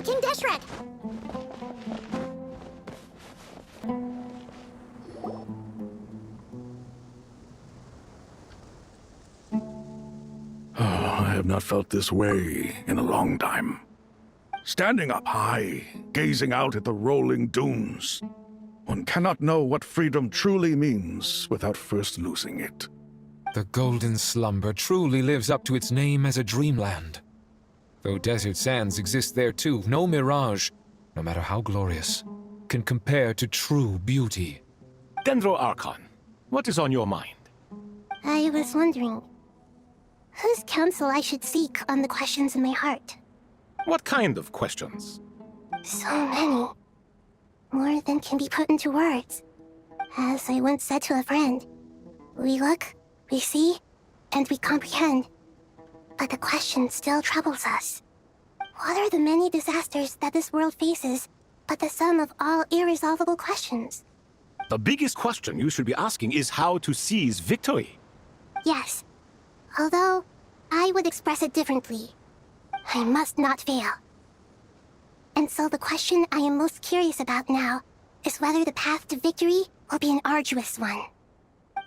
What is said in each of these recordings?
King Deshret! I have not felt this way in a long time. Standing up high, gazing out at the rolling dunes, one cannot know what freedom truly means without first losing it. The golden slumber truly lives up to its name as a dreamland. Though desert sands exist there too, no mirage, no matter how glorious, can compare to true beauty. Dendro Archon, what is on your mind? I was wondering, whose counsel I should seek on the questions in my heart? What kind of questions? So many. More than can be put into words. As I once said to a friend, we look, we see, and we comprehend. But the question still troubles us. What are the many disasters that this world faces, but the sum of all irresolvable questions? The biggest question you should be asking is how to seize victory. Yes. Although, I would express it differently. I must not fail. And so the question I am most curious about now is whether the path to victory will be an arduous one.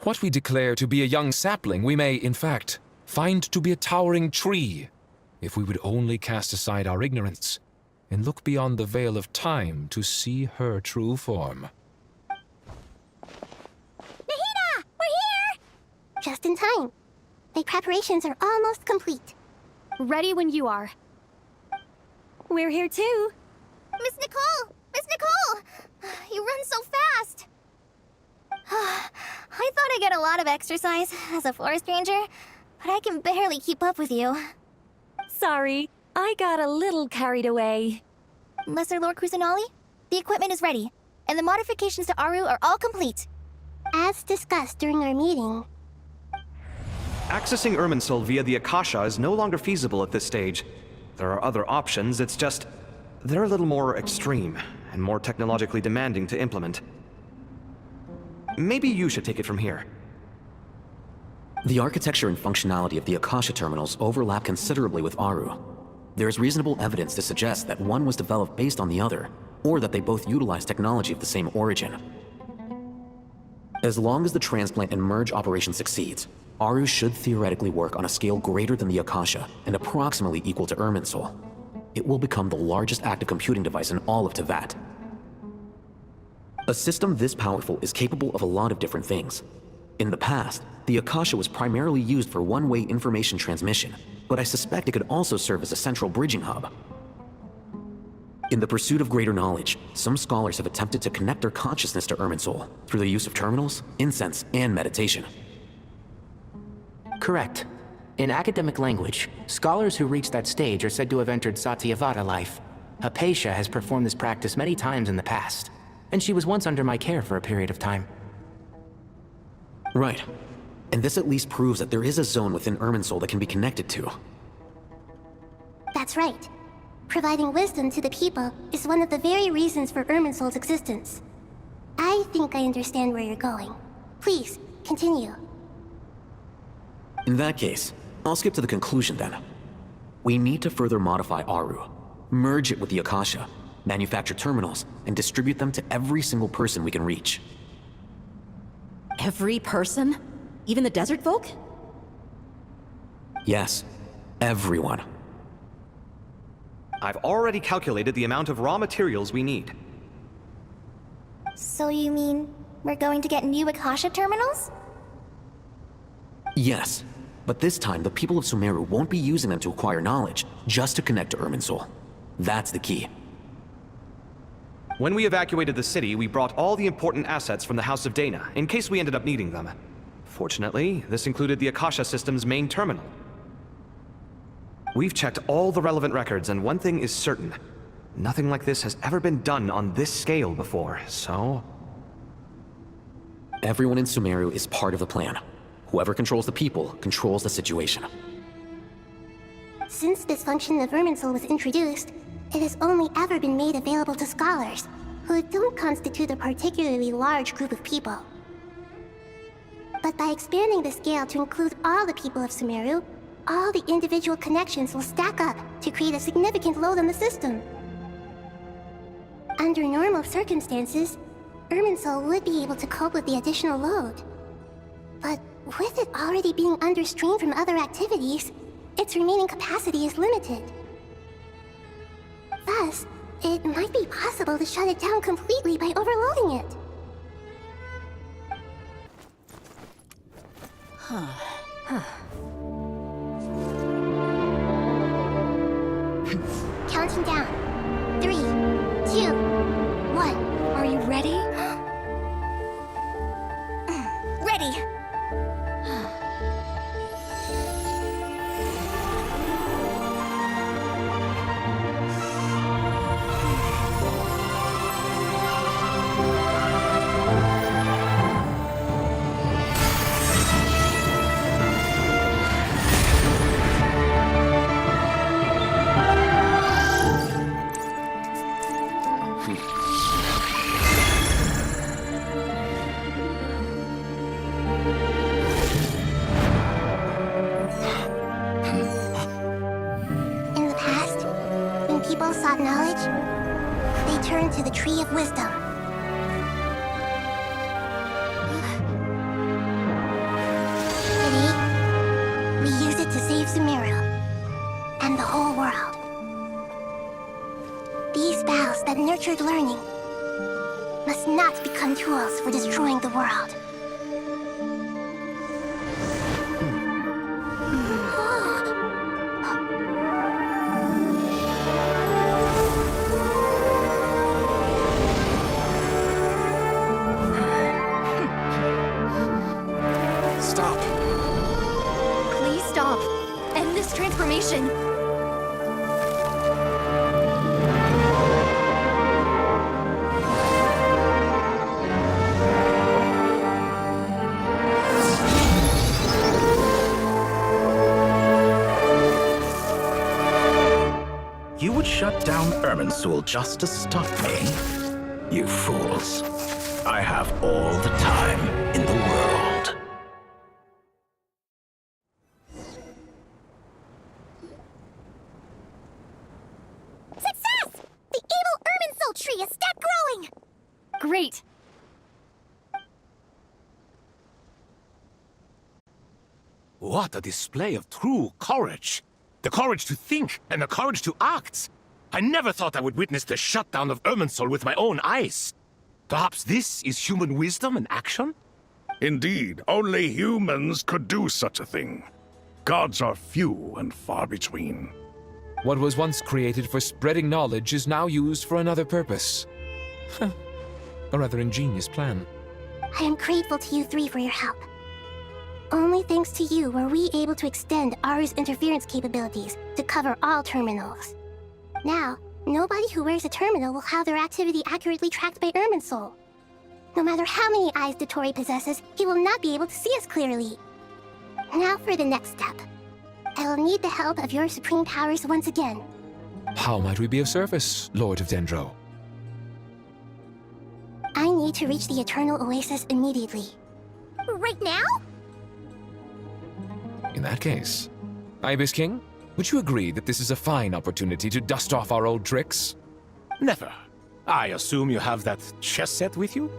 What we declare to be a young sapling, we may, in fact, find to be a towering tree, if we would only cast aside our ignorance and look beyond the veil of time to see her true form. Nahida! We're here! Just in time. My preparations are almost complete. Ready when you are. We're here too. Miss Nicole! Miss Nicole! You run so fast! I thought I'd get a lot of exercise as a forest ranger, but I can barely keep up with you. Sorry, I got a little carried away. Lesser Lord Kusanali, the equipment is ready, and the modifications to Aru are all complete. As discussed during our meeting, Accessing Irminsul via the Akasha is no longer feasible at this stage. There are other options, it's just... they're a little more extreme, and more technologically demanding to implement. Maybe you should take it from here. The architecture and functionality of the Akasha terminals overlap considerably with Aru. There is reasonable evidence to suggest that one was developed based on the other, or that they both utilize technology of the same origin. As long as the transplant and merge operation succeeds, Aru should theoretically work on a scale greater than the Akasha and approximately equal to Irminsul. It will become the largest active computing device in all of Teyvat. A system this powerful is capable of a lot of different things. In the past, the Akasha was primarily used for one-way information transmission, but I suspect it could also serve as a central bridging hub. In the pursuit of greater knowledge, some scholars have attempted to connect their consciousness to Irminsul through the use of terminals, incense, and meditation. Correct. In academic language, scholars who reach that stage are said to have entered Satyavada life. Hypatia has performed this practice many times in the past, and she was once under my care for a period of time. Right. And this at least proves that there is a zone within Irminsul that can be connected to. that's right. Providing wisdom to the people is one of the very reasons for Irminsul's existence. I think I understand where you're going. Please, continue. In that case, I'll skip to the conclusion then. We need to further modify Aru, merge it with the Akasha, manufacture terminals, and distribute them to every single person we can reach. Every person? Even the desert folk? Yes, everyone. I've already calculated the amount of raw materials we need. So you mean we're going to get new Akasha terminals? Yes, but this time the people of Sumeru won't be using them to acquire knowledge, just to connect to Irminsul. That's the key. When we evacuated the city, we brought all the important assets from the House of Dana, in case we ended up needing them. Fortunately, this included the Akasha system's main terminal. We've checked all the relevant records, and one thing is certain. Nothing like this has ever been done on this scale before, so... Everyone in Sumeru is part of the plan. Whoever controls the people controls the situation. Since this function of Irminsul was introduced, it has only ever been made available to scholars, who don't constitute a particularly large group of people. But by expanding the scale to include all the people of Sumeru, all the individual connections will stack up to create a significant load on the system. Under normal circumstances, Irminsul would be able to cope with the additional load. But with it already being under strain from other activities, its remaining capacity is limited. Thus, it might be possible to shut it down completely by overloading it. Counting down. 3, 2, 1. Are you ready? Ready! In the past, when people sought knowledge, they turned to the Tree of Wisdom. Today, we use it to save Sumeru and the whole world. These boughs that nurtured learning must not become tools for destroying the world. Stop. Please stop. End this transformation. You would shut down Irminsul just to stop me? You fools. I have all the time in the world. Success! The evil Irminsul tree is still growing! Great. What a display of true courage! The courage to think and the courage to act! I never thought I would witness the shutdown of Irminsul with my own eyes. Perhaps this is human wisdom in action? Indeed, only humans could do such a thing. Gods are few and far between. What was once created for spreading knowledge is now used for another purpose. A rather ingenious plan. I am grateful to you three for your help. Only thanks to you were we able to extend Aru's interference capabilities to cover all terminals. Now, nobody who wears a terminal will have their activity accurately tracked by Irminsul. No matter how many eyes Dotori possesses, he will not be able to see us clearly. Now for the next step. I will need the help of your supreme powers once again. How might we be of service, Lord of Dendro? I need to reach the Eternal Oasis immediately. Right now? In that case, Ibis King, would you agree that this is a fine opportunity to dust off our old tricks? Never. I assume you have that chess set with you?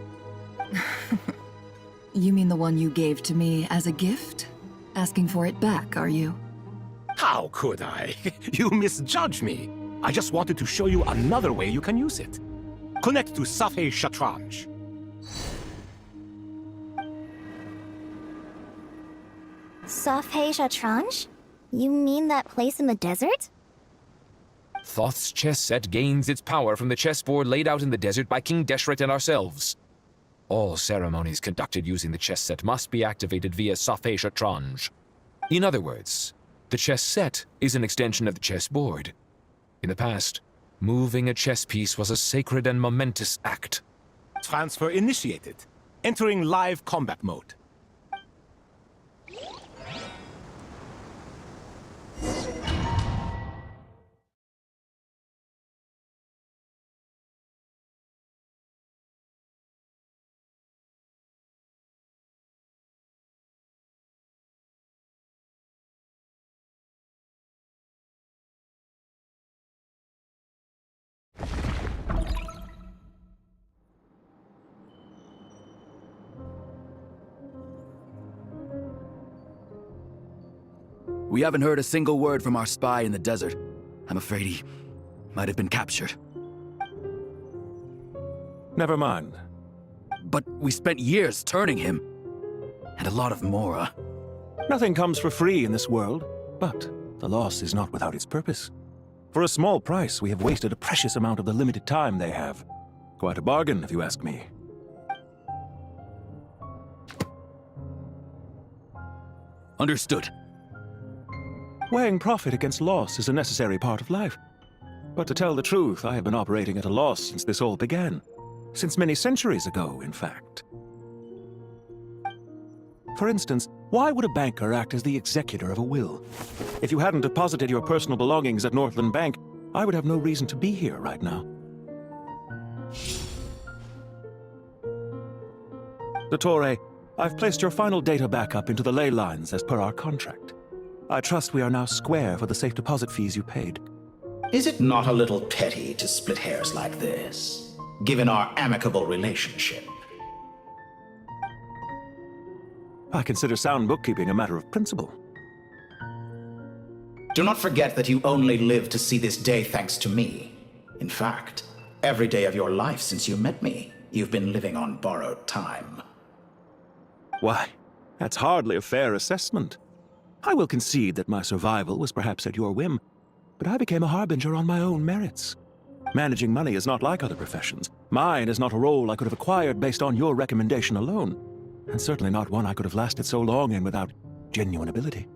You mean the one you gave to me as a gift? Asking for it back, are you? How could I? You misjudge me. I just wanted to show you another way you can use it. Connect to Safei Shatranj. Safei Shatranj? You mean that place in the desert? Thoth's chess set gains its power from the chessboard laid out in the desert by King Deshret and ourselves. All ceremonies conducted using the chess set must be activated via Safei Shatranj. In other words, the chess set is an extension of the chessboard. In the past, moving a chess piece was a sacred and momentous act. Transfer initiated. Entering live combat mode. We haven't heard a single word from our spy in the desert. I'm afraid he might have been captured. Never mind. But we spent years turning him. And a lot of Mora. Nothing comes for free in this world, but the loss is not without its purpose. For a small price, we have wasted a precious amount of the limited time they have. Quite a bargain, if you ask me. Understood. Weighing profit against loss is a necessary part of life. But to tell the truth, I have been operating at a loss since this all began. Since many centuries ago, in fact. For instance, why would a banker act as the executor of a will? If you hadn't deposited your personal belongings at Northland Bank, I would have no reason to be here right now. Dottore, I've placed your final data backup into the ley lines as per our contract. I trust we are now square for the safe deposit fees you paid. Is it not a little petty to split hairs like this, given our amicable relationship? I consider sound bookkeeping a matter of principle. Do not forget that you only live to see this day thanks to me. In fact, every day of your life since you met me, you've been living on borrowed time. Why, that's hardly a fair assessment. I will concede that my survival was perhaps at your whim, but I became a harbinger on my own merits. Managing money is not like other professions. Mine is not a role I could have acquired based on your recommendation alone, and certainly not one I could have lasted so long in without genuine ability.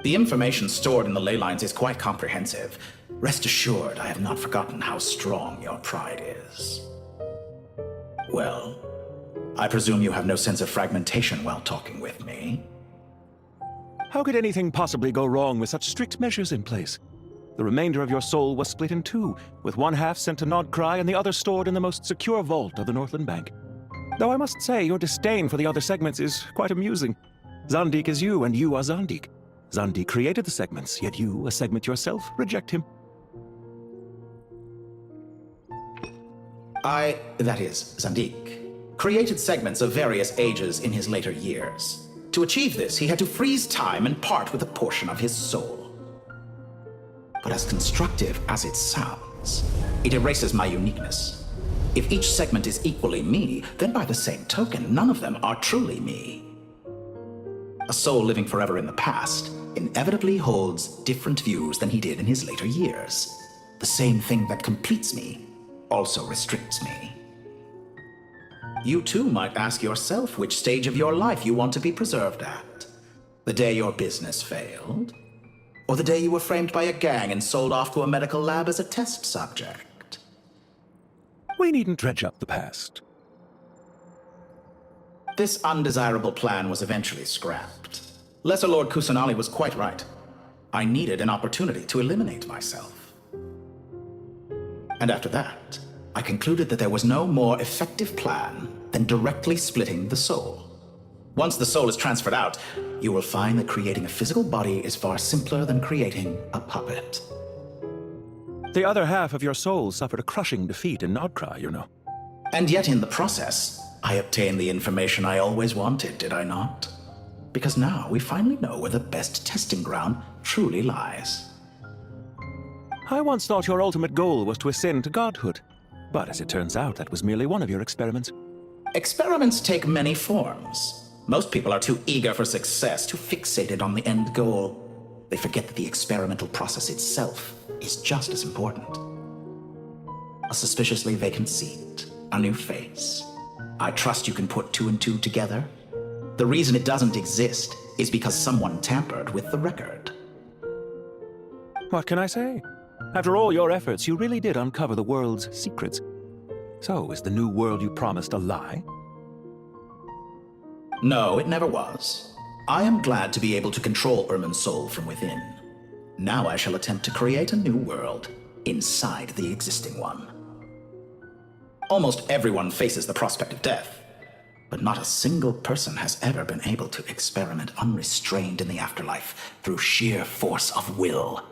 The information stored in the ley lines is quite comprehensive. Rest assured, I have not forgotten how strong your pride is. Well, I presume you have no sense of fragmentation while talking with me. How could anything possibly go wrong with such strict measures in place? The remainder of your soul was split in two, with one half sent to Nodcry and the other stored in the most secure vault of the Northland Bank. Though I must say, your disdain for the other segments is quite amusing. Zandik is you, and you are Zandik. Zandik created the segments, yet you, a segment yourself, reject him. That is, Zandik, created segments of various ages in his later years. To achieve this, he had to freeze time and part with a portion of his soul. But as constructive as it sounds, it erases my uniqueness. If each segment is equally me, then by the same token, none of them are truly me. A soul living forever in the past inevitably holds different views than he did in his later years. The same thing that completes me also restricts me. You too might ask yourself which stage of your life you want to be preserved at. The day your business failed, or the day you were framed by a gang and sold off to a medical lab as a test subject. We needn't dredge up the past. This undesirable plan was eventually scrapped. Lesser Lord Kusanali was quite right. I needed an opportunity to eliminate myself. And after that, I concluded that there was no more effective plan than directly splitting the soul. Once the soul is transferred out, you will find that creating a physical body is far simpler than creating a puppet. The other half of your soul suffered a crushing defeat in Nodcry, you know. And yet in the process, I obtained the information I always wanted, did I not? Because now we finally know where the best testing ground truly lies. I once thought your ultimate goal was to ascend to godhood, but as it turns out, that was merely one of your experiments. Experiments take many forms. Most people are too eager for success, too fixated on the end goal. They forget that the experimental process itself is just as important. A suspiciously vacant seat, a new face. I trust you can put two and two together. The reason it doesn't exist is because someone tampered with the record. What can I say? After all your efforts, you really did uncover the world's secrets. So, is the new world you promised a lie? No, it never was. I am glad to be able to control Irmin's soul from within. Now I shall attempt to create a new world inside the existing one. Almost everyone faces the prospect of death, but not a single person has ever been able to experiment unrestrained in the afterlife through sheer force of will.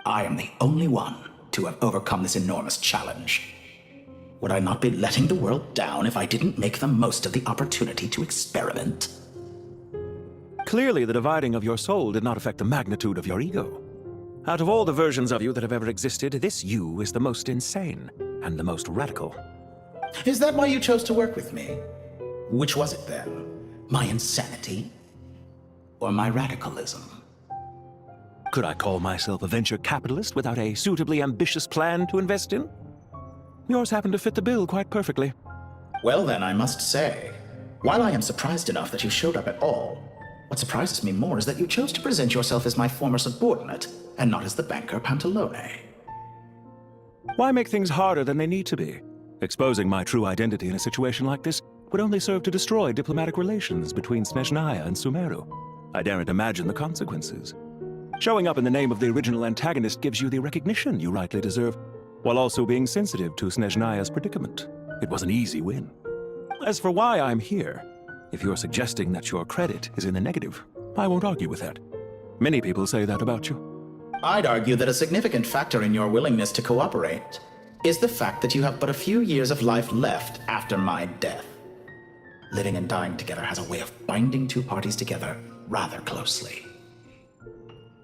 I am the only one to have overcome this enormous challenge. Would I not be letting the world down if I didn't make the most of the opportunity to experiment? Clearly, the dividing of your soul did not affect the magnitude of your ego. Out of all the versions of you that have ever existed, this you is the most insane and the most radical. Is that why you chose to work with me? Which was it then? My insanity? Or my radicalism? Could I call myself a venture capitalist without a suitably ambitious plan to invest in? Yours happened to fit the bill quite perfectly. Well then, I must say, while I am surprised enough that you showed up at all, what surprises me more is that you chose to present yourself as my former subordinate, and not as the banker Pantalone. Why make things harder than they need to be? Exposing my true identity in a situation like this would only serve to destroy diplomatic relations between Snezhnaya and Sumeru. I daren't imagine the consequences. Showing up in the name of the original antagonist gives you the recognition you rightly deserve, while also being sensitive to Snezhnaya's predicament. It was an easy win. As for why I'm here, if you're suggesting that your credit is in the negative, I won't argue with that. Many people say that about you. I'd argue that a significant factor in your willingness to cooperate is the fact that you have but a few years of life left after my death. Living and dying together has a way of binding two parties together rather closely.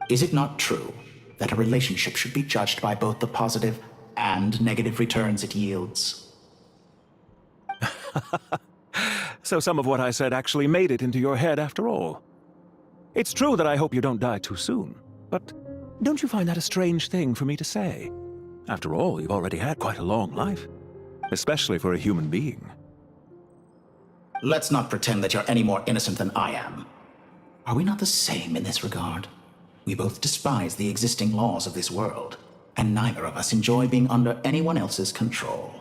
Is it not true that a relationship should be judged by both the positive and negative returns it yields? So some of what I said actually made it into your head after all. It's true that I hope you don't die too soon, but don't you find that a strange thing for me to say? After all, you've already had quite a long life, especially for a human being. Let's not pretend that you're any more innocent than I am. Are we not the same in this regard? We both despise the existing laws of this world, and neither of us enjoy being under anyone else's control.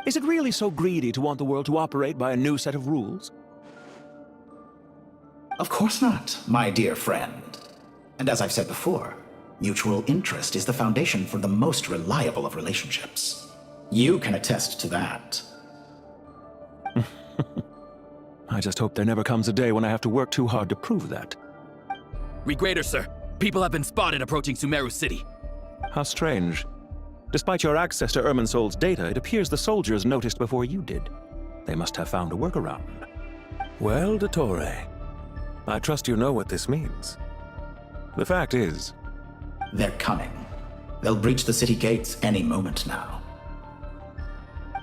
Is it really so greedy to want the world to operate by a new set of rules? Of course not, my dear friend. And as I've said before, mutual interest is the foundation for the most reliable of relationships. You can attest to that. I just hope there never comes a day when I have to work too hard to prove that. Regrader, sir. People have been spotted approaching Sumeru City. How strange. Despite your access to Irminsol's data, it appears the soldiers noticed before you did. They must have found a workaround. Well, Dottore, I trust you know what this means. The fact is... They're coming. They'll breach the city gates any moment now.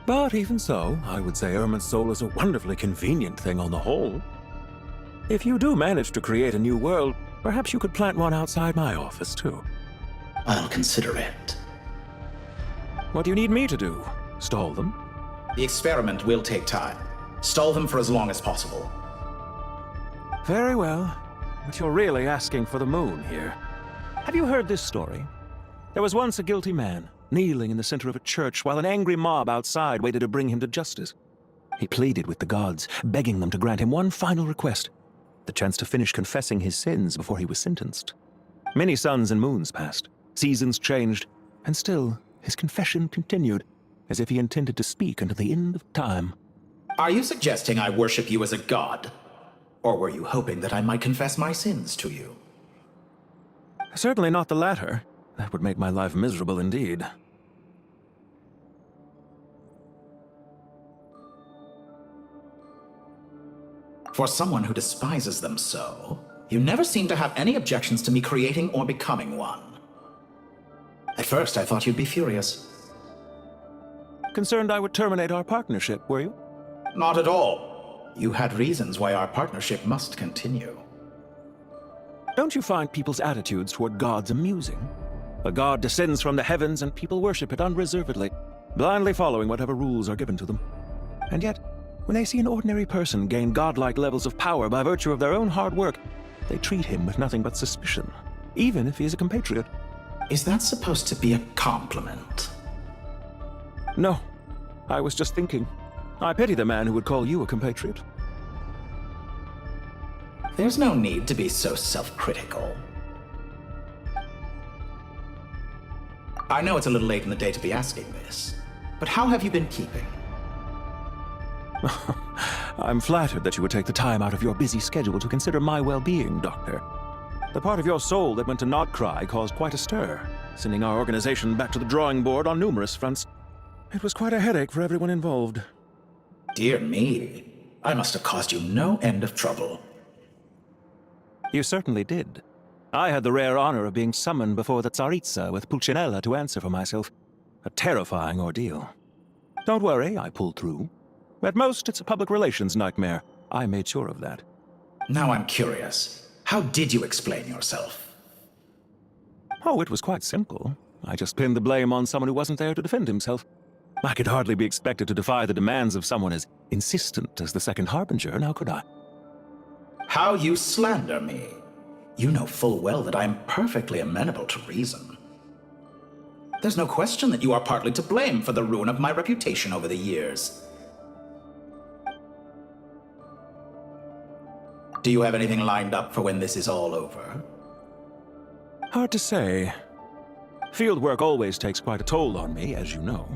But even so, I would say Irminsol is a wonderfully convenient thing on the whole. If you do manage to create a new world, perhaps you could plant one outside my office, too. I'll consider it. What do you need me to do? Stall them? The experiment will take time. Stall them for as long as possible. Very well. But you're really asking for the moon here. Have you heard this story? There was once a guilty man, kneeling in the center of a church while an angry mob outside waited to bring him to justice. He pleaded with the gods, begging them to grant him one final request, the chance to finish confessing his sins before he was sentenced. Many suns and moons passed, seasons changed, and still his confession continued, as if he intended to speak until the end of time. Are you suggesting I worship you as a god? Or were you hoping that I might confess my sins to you? Certainly not the latter. That would make my life miserable indeed. For someone who despises them so, you never seem to have any objections to me creating or becoming one. At first, I thought you'd be furious. Concerned I would terminate our partnership, were you? Not at all. You had reasons why our partnership must continue. Don't you find people's attitudes toward gods amusing? A god descends from the heavens and people worship it unreservedly, blindly following whatever rules are given to them. And yet, when they see an ordinary person gain godlike levels of power by virtue of their own hard work, they treat him with nothing but suspicion, even if he is a compatriot. Is that supposed to be a compliment? No. I was just thinking. I pity the man who would call you a compatriot. There's no need to be so self-critical. I know it's a little late in the day to be asking this, but how have you been keeping? I'm flattered that you would take the time out of your busy schedule to consider my well-being, Doctor. The part of your soul that went to Nodcry caused quite a stir, sending our organization back to the drawing board on numerous fronts. It was quite a headache for everyone involved. Dear me, I must have caused you no end of trouble. You certainly did. I had the rare honor of being summoned before the Tsaritsa with Pulcinella to answer for myself. A terrifying ordeal. Don't worry, I pulled through. At most, it's a public relations nightmare. I made sure of that. Now I'm curious. How did you explain yourself? Oh, it was quite simple. I just pinned the blame on someone who wasn't there to defend himself. I could hardly be expected to defy the demands of someone as insistent as the Second Harbinger, now could I? How you slander me. You know full well that I am perfectly amenable to reason. There's no question that you are partly to blame for the ruin of my reputation over the years. Do you have anything lined up for when this is all over? Hard to say. Field work always takes quite a toll on me, as you know.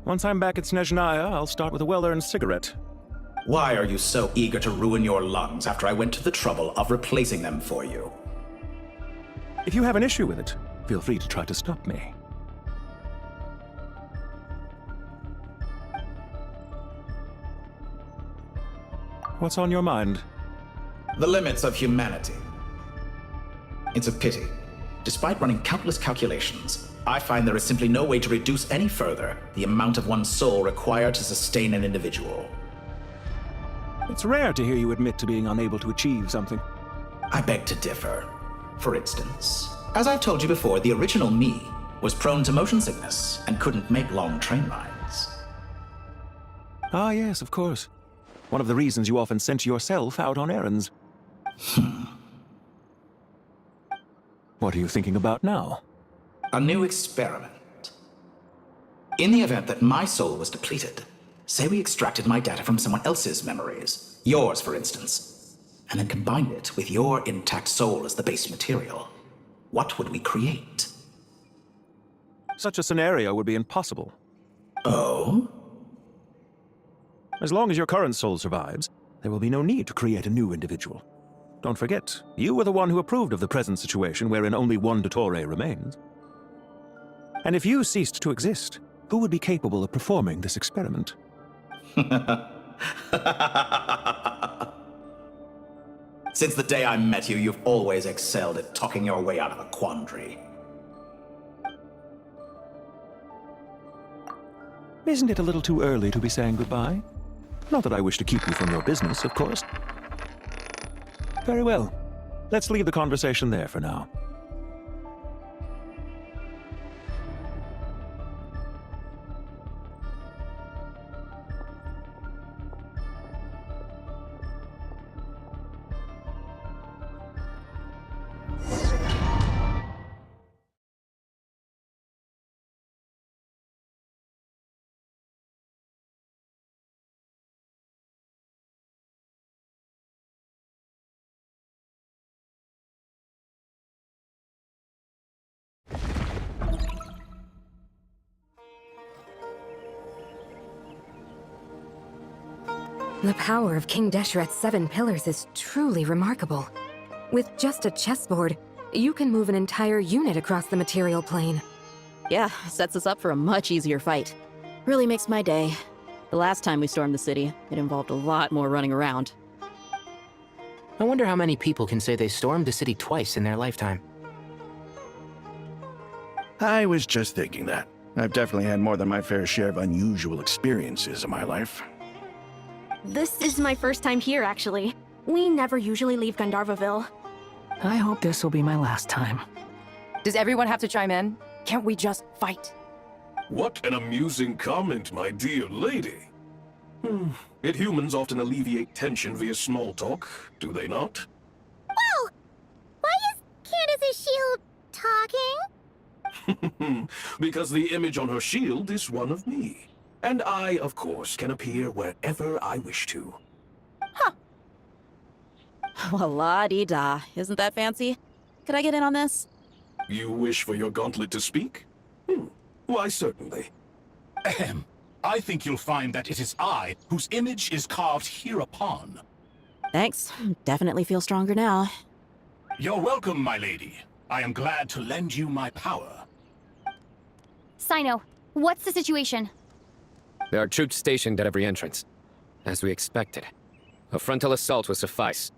Once I'm back at Snezhnaya, I'll start with a well-earned cigarette. Why are you so eager to ruin your lungs after I went to the trouble of replacing them for you? If you have an issue with it, feel free to try to stop me. What's on your mind? The limits of humanity. It's a pity. Despite running countless calculations, I find there is simply no way to reduce any further the amount of one's soul required to sustain an individual. It's rare to hear you admit to being unable to achieve something. I beg to differ. For instance, as I've told you before, the original me was prone to motion sickness and couldn't make long train rides. Ah, yes, of course. One of the reasons you often sent yourself out on errands. What are you thinking about now? A new experiment. In the event that my soul was depleted, say we extracted my data from someone else's memories, yours for instance, and then combined it with your intact soul as the base material, what would we create? Such a scenario would be impossible. Oh? As long as your current soul survives, there will be no need to create a new individual. Don't forget, you were the one who approved of the present situation wherein only one Dottore remains. And if you ceased to exist, who would be capable of performing this experiment? Since the day I met you, you've always excelled at talking your way out of a quandary. Isn't it a little too early to be saying goodbye? Not that I wish to keep you from your business, of course. Very well. Let's leave the conversation there for now. The power of King Desheret's 7 pillars is truly remarkable. With just a chessboard, you can move an entire unit across the material plane. Yeah, sets us up for a much easier fight. Really makes my day. The last time we stormed the city, it involved a lot more running around. I wonder how many people can say they stormed the city twice in their lifetime. I was just thinking that. I've definitely had more than my fair share of unusual experiences in my life. This is my first time here, actually. We never usually leave Gandharvaville. I hope this will be my last time. Does everyone have to chime in? Can't we just fight? What an amusing comment, my dear lady. Yet humans often alleviate tension via small talk, do they not? Whoa! Why is Candace's shield talking? Because the image on her shield is one of me. And I, of course, can appear wherever I wish to. Huh. Well, la-dee-da. Isn't that fancy? Could I get in on this? You wish for your gauntlet to speak? Why, certainly. Ahem. I think you'll find that it is I whose image is carved hereupon. Thanks. Definitely feel stronger now. You're welcome, my lady. I am glad to lend you my power. Sino, what's the situation? There are troops stationed at every entrance. As we expected. A frontal assault will suffice.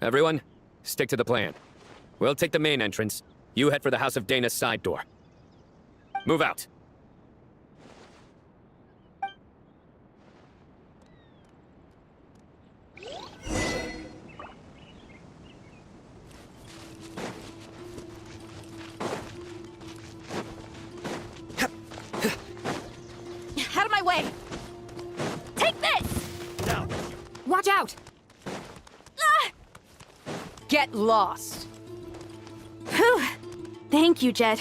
Everyone, Stick to the plan. We'll take the main entrance. You head for the House of Dana's side door. Move out. Out of my way! Take this! Watch out! Ah! Get lost. Whew. Thank you, Jet.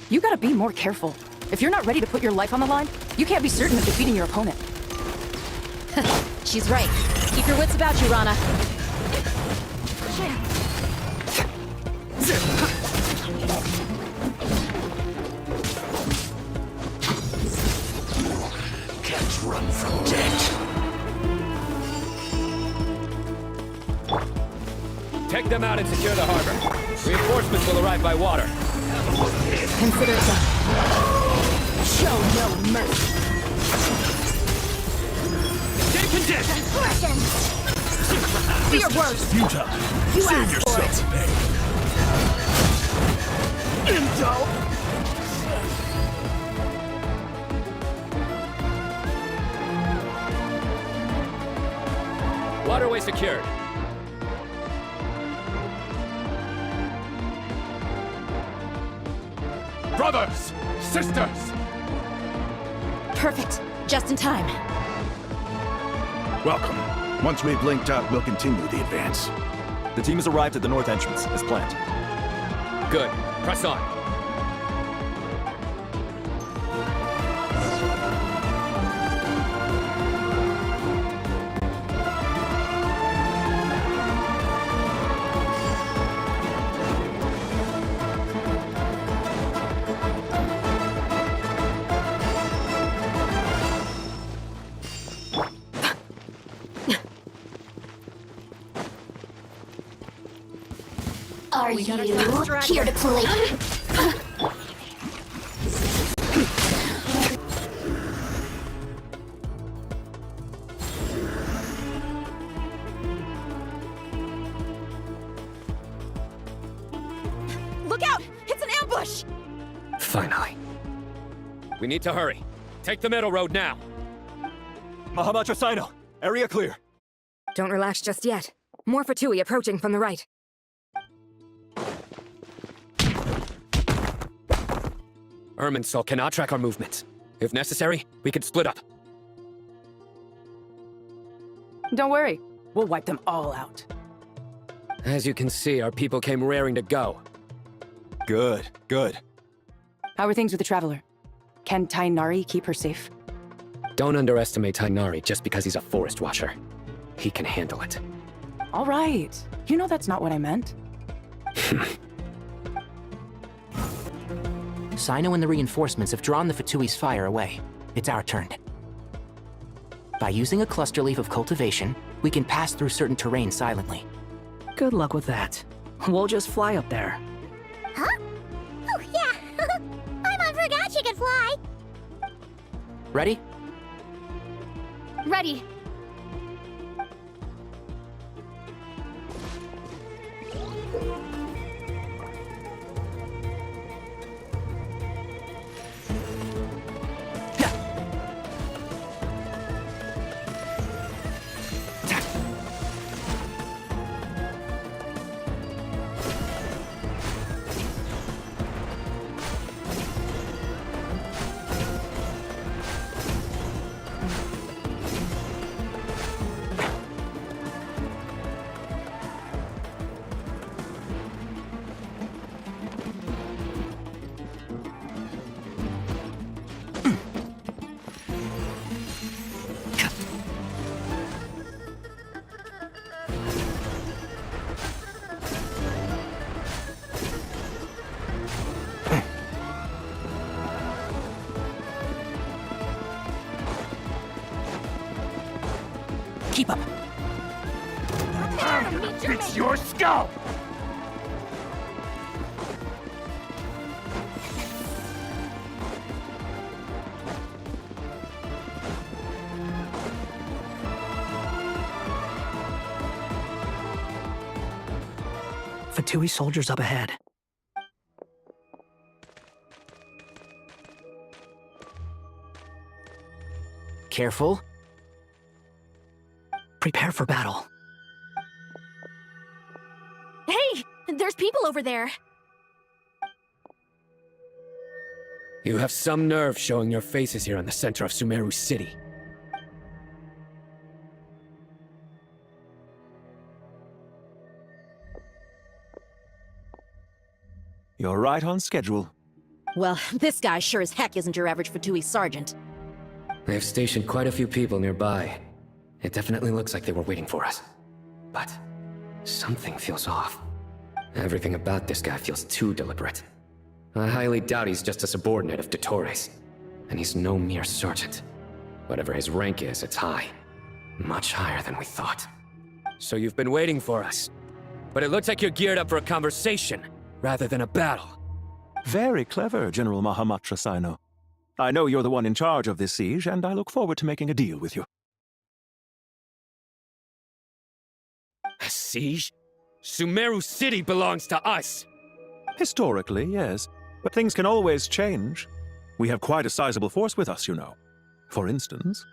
You gotta be more careful. If you're not ready to put your life on the line, you can't be certain of defeating your opponent. She's right. Keep your wits about you, Rana. Can't run from death. Take them out and secure the harbor. Reinforcements will arrive by water. Consider it done. Show no mercy. Take condition! Do your worst. Futile. You Save asked for yourself it. pain. Indulge. Waterway secured. Brothers! Sisters! Perfect. Just in time. Welcome. Once we've linked up, we'll continue the advance. The team has arrived at the north entrance, as planned. Good. Press on. Are you here to play? Look out! It's an ambush! Finally. We need to hurry. Take the middle road now. Mahamacho Sino, area clear. Don't relax just yet. More Fatui approaching from the right. Irminsul cannot track our movements. If necessary, we could split up. Don't worry. We'll wipe them all out. As you can see, our people came raring to go. Good, good. How are things with the Traveler? Can Tainari keep her safe? Don't underestimate Tainari just because he's a forest watcher. He can handle it. All right. You know that's not what I meant. Sino and the reinforcements have drawn the Fatui's fire away. It's our turn. By using a cluster leaf of cultivation, we can pass through certain terrain silently. Good luck with that. We'll just fly up there. Huh? Oh, yeah. Paimon forgot she could fly. Ready? Ready. Keep up. It's your skull! Fatui soldiers up ahead. Careful. Prepare for battle. Hey! There's people over there! You have some nerve showing your faces here in the center of Sumeru City. You're right on schedule. Well, this guy sure as heck isn't your average Fatui sergeant. They've stationed quite a few people nearby. It definitely looks like they were waiting for us. But something feels off. Everything about this guy feels too deliberate. I highly doubt he's just a subordinate of Dottores. And he's no mere sergeant. Whatever his rank is, it's high. Much higher than we thought. So you've been waiting for us. But it looks like you're geared up for a conversation, rather than a battle. Very clever, General Mahamatra Sino. I know you're the one in charge of this siege, and I look forward to making a deal with you. A siege? Sumeru City belongs to us! Historically, yes. But things can always change. We have quite a sizable force with us, you know. For instance...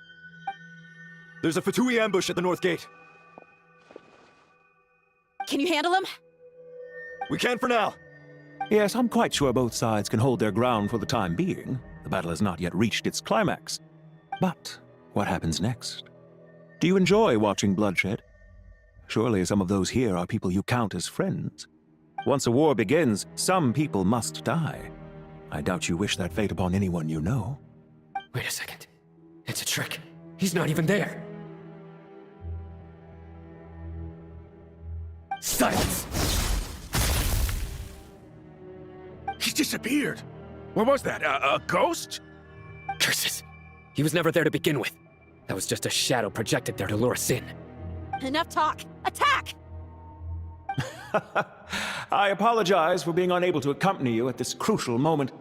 There's a Fatui ambush at the north gate. Can you handle him? We can for now. Yes, I'm quite sure both sides can hold their ground for the time being. The battle has not yet reached its climax. But what happens next? Do you enjoy watching bloodshed? Surely some of those here are people you count as friends. Once a war begins, some people must die. I doubt you wish that fate upon anyone you know. Wait a second. It's a trick. He's not even there. Silence! He disappeared. What was that? A ghost? Curses. He was never there to begin with. That was just a shadow projected there to lure us in. Enough talk! Attack! I apologize for being unable to accompany you at this crucial moment,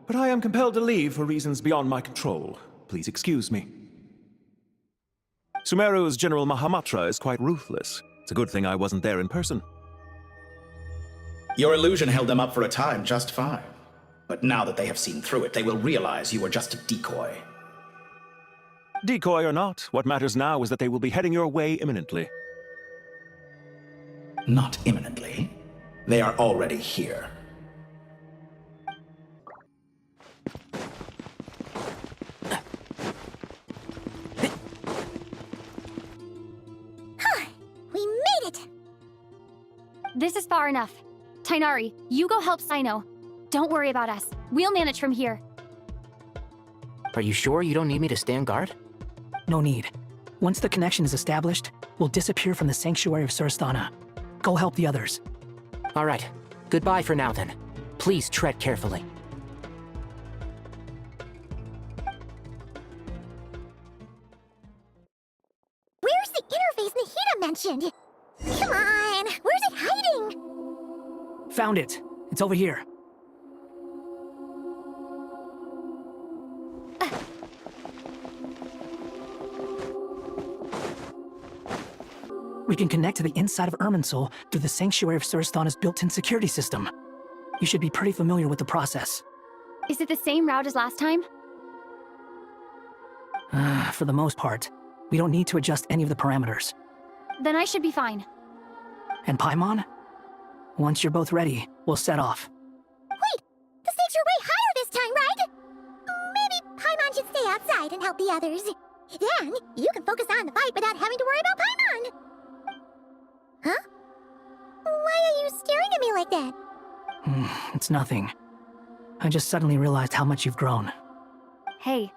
but I am compelled to leave for reasons beyond my control. Please excuse me. Sumeru's General Mahamatra is quite ruthless. It's a good thing I wasn't there in person. Your illusion held them up for a time just fine. But now that they have seen through it, they will realize you were just a decoy. Decoy or not, what matters now is that they will be heading your way imminently. Not imminently. They are already here. We made it! This is far enough. Tainari, you go help Sino. Don't worry about us. We'll manage from here. Are you sure you don't need me to stand guard? No need. Once the connection is established, we'll disappear from the sanctuary of Surasthana. Go help the others. All right. Goodbye for now, then. Please tread carefully. Where's the interface Nahida mentioned? Come on! Where's it hiding? Found it. It's over here. We can connect to the inside of Irminsul through the Sanctuary of Surasthana's built-in security system. You should be pretty familiar with the process. Is it the same route as last time? For the most part, we don't need to adjust any of the parameters. Then I should be fine. And Paimon? Once you're both ready, we'll set off. Wait! The stakes are way higher this time, right? Maybe Paimon should stay outside and help the others. Then, you can focus on the fight without having to worry about Paimon. Huh? Why are you staring at me like that? It's nothing. I just suddenly realized how much you've grown. Hey,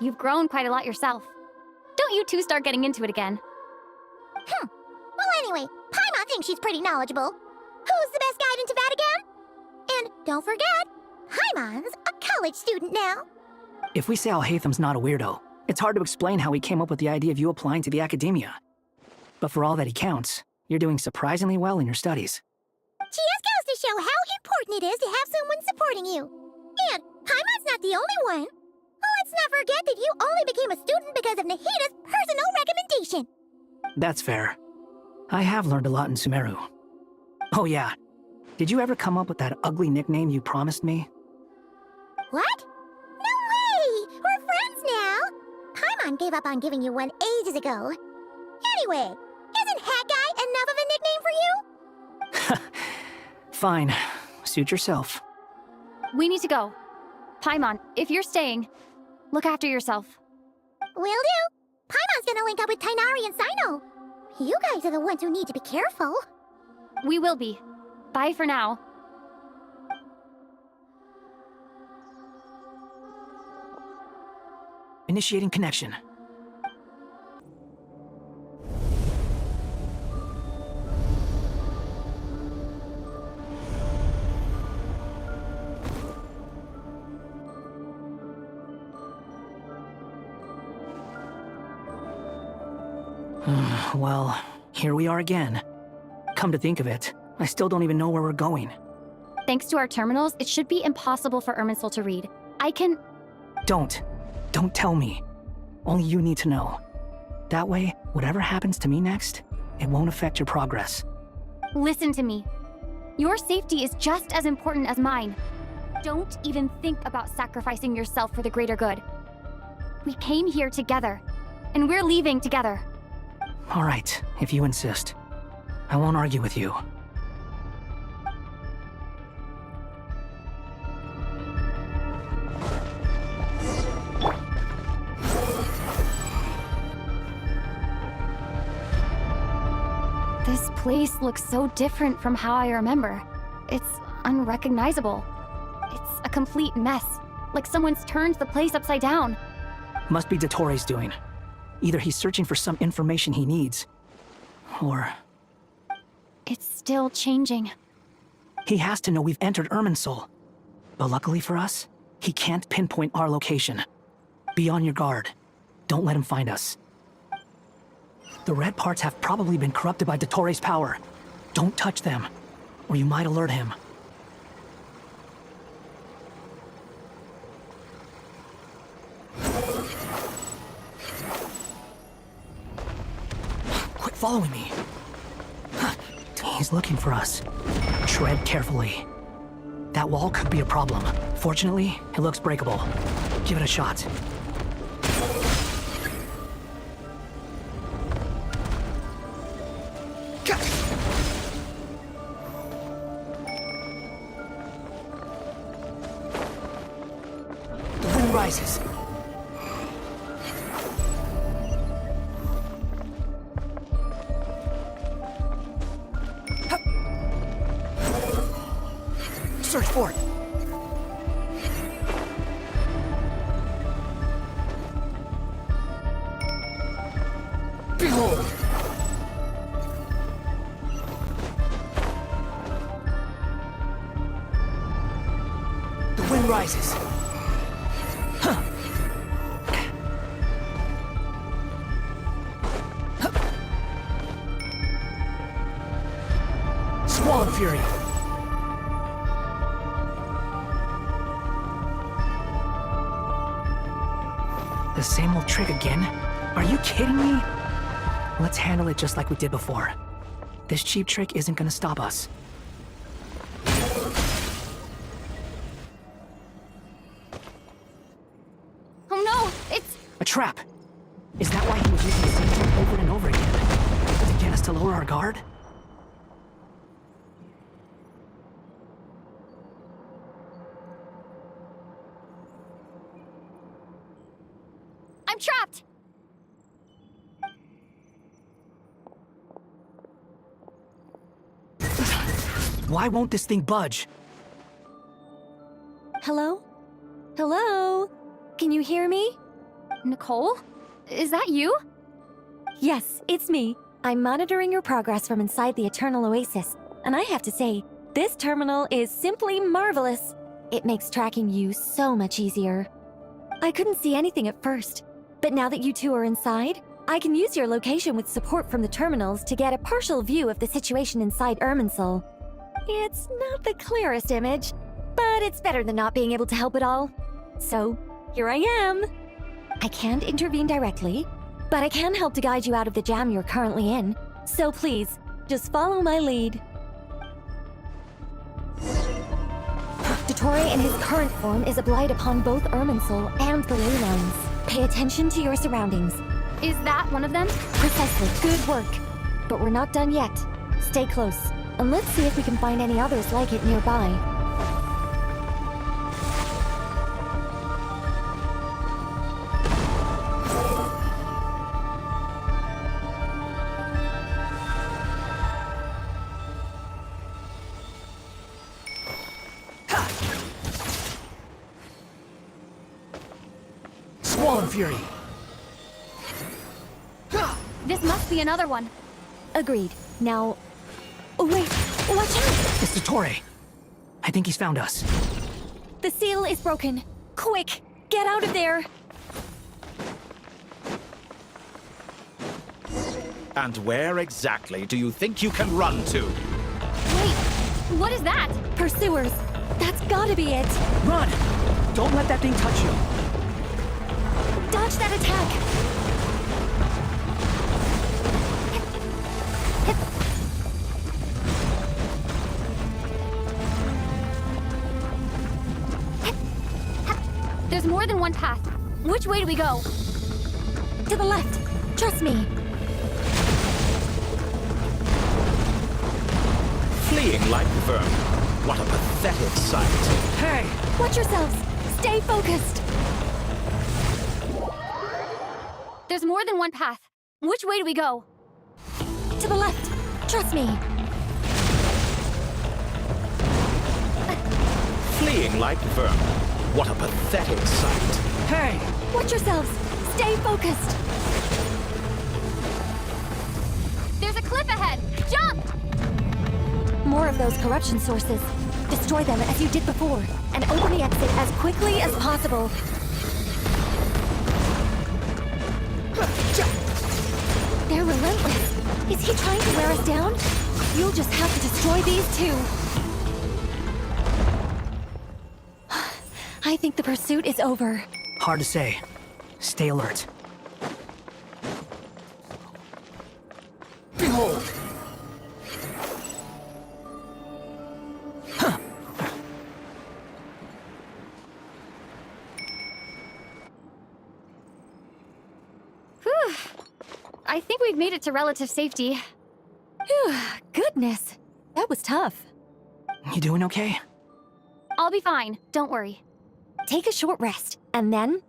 you've grown quite a lot yourself. Don't you two start getting into it again. Well, anyway, Paimon thinks she's pretty knowledgeable. Who's the best guide in Tavatigan? And don't forget, Paimon's a college student now. If we say Alhatham's not a weirdo, it's hard to explain how he came up with the idea of you applying to the academia. But for all that he counts, you're doing surprisingly well in your studies. Just goes to show how important it is to have someone supporting you. And Paimon's not the only one. Let's not forget that you only became a student because of Nahida's personal recommendation. That's fair. I have learned a lot in Sumeru. Oh yeah, did you ever come up with that ugly nickname you promised me? What? No way! We're friends now! Paimon gave up on giving you one ages ago. Anyway, isn't Hat Guy enough of a nickname for you? Fine. Suit yourself. We need to go. Paimon, if you're staying, look after yourself. Will do. Paimon's gonna link up with Tighnari and Cyno. You guys are the ones who need to be careful. We will be. Bye for now. Initiating connection. Well, here we are again. Come to think of it, I still don't even know where we're going. Thanks to our terminals, it should be impossible for Irminsul to read. I can... Don't tell me. Only you need to know. That way, whatever happens to me next, it won't affect your progress. Listen to me. Your safety is just as important as mine. Don't even think about sacrificing yourself for the greater good. We came here together, and we're leaving together. All right, if you insist. I won't argue with you. This place looks so different from how I remember. It's unrecognizable. It's a complete mess, like someone's turned the place upside down. Must be Dottoro's doing. Either he's searching for some information he needs, or... It's still changing. He has to know we've entered Irminsul. But luckily for us, he can't pinpoint our location. Be on your guard. Don't let him find us. The red parts have probably been corrupted by Dottoro's power. Don't touch them, or you might alert him. Quit following me. He's looking for us. Tread carefully. That wall could be a problem. Fortunately, it looks breakable. Give it a shot. The wind rises. Search for it. Behold! The wind rises. Huh. Squall and Fury. The same old trick again? Are you kidding me? Let's handle it just like we did before. This cheap trick isn't gonna stop us. Oh no, it's... A trap! Is that why he was using the same trick over and over again? To get us to lower our guard? I'm trapped! Why won't this thing budge? Hello? Hello? Can you hear me? Nicole? Is that you? Yes, it's me. I'm monitoring your progress from inside the Eternal Oasis, and I have to say, this terminal is simply marvelous. It makes tracking you so much easier. I couldn't see anything at first, but now that you two are inside, I can use your location with support from the terminals to get a partial view of the situation inside Irminsul. It's not the clearest image, but it's better than not being able to help at all. So, here I am. I can't intervene directly, but I can help to guide you out of the jam you're currently in. So please, just follow my lead. Tore in his current form is a blight upon both Irminsul and the ley lines. Pay attention to your surroundings. Is that one of them? Precisely. Good work. But we're not done yet. Stay close, and let's see if we can find any others like it nearby. Swollen Fury! This must be another one. Agreed. Now... Oh, wait! Watch out! Mr. Tore! I think he's found us. The seal is broken. Quick! Get out of there! And where exactly do you think you can run to? Wait, what is that? Pursuers! That's gotta be it! Run! Don't let that thing touch you! Dodge that attack! There's more than one path. Which way do we go? To the left. Trust me. Fleeing like vermin. What a pathetic sight. Hey! Watch yourselves. Stay focused. There's more than one path. Which way do we go? To the left. Trust me. Fleeing like vermin. What a pathetic sight. Hey! Watch yourselves. Stay focused. There's a cliff ahead. Jump! More of those corruption sources. Destroy them as you did before, and open the exit as quickly as possible. They're relentless. Is he trying to wear us down? You'll just have to destroy these too. I think the pursuit is over. Hard to say. Stay alert. Behold! Huh. Whew. I think we've made it to relative safety. Phew, goodness. That was tough. You doing okay? I'll be fine. Don't worry. Take a short rest, and then...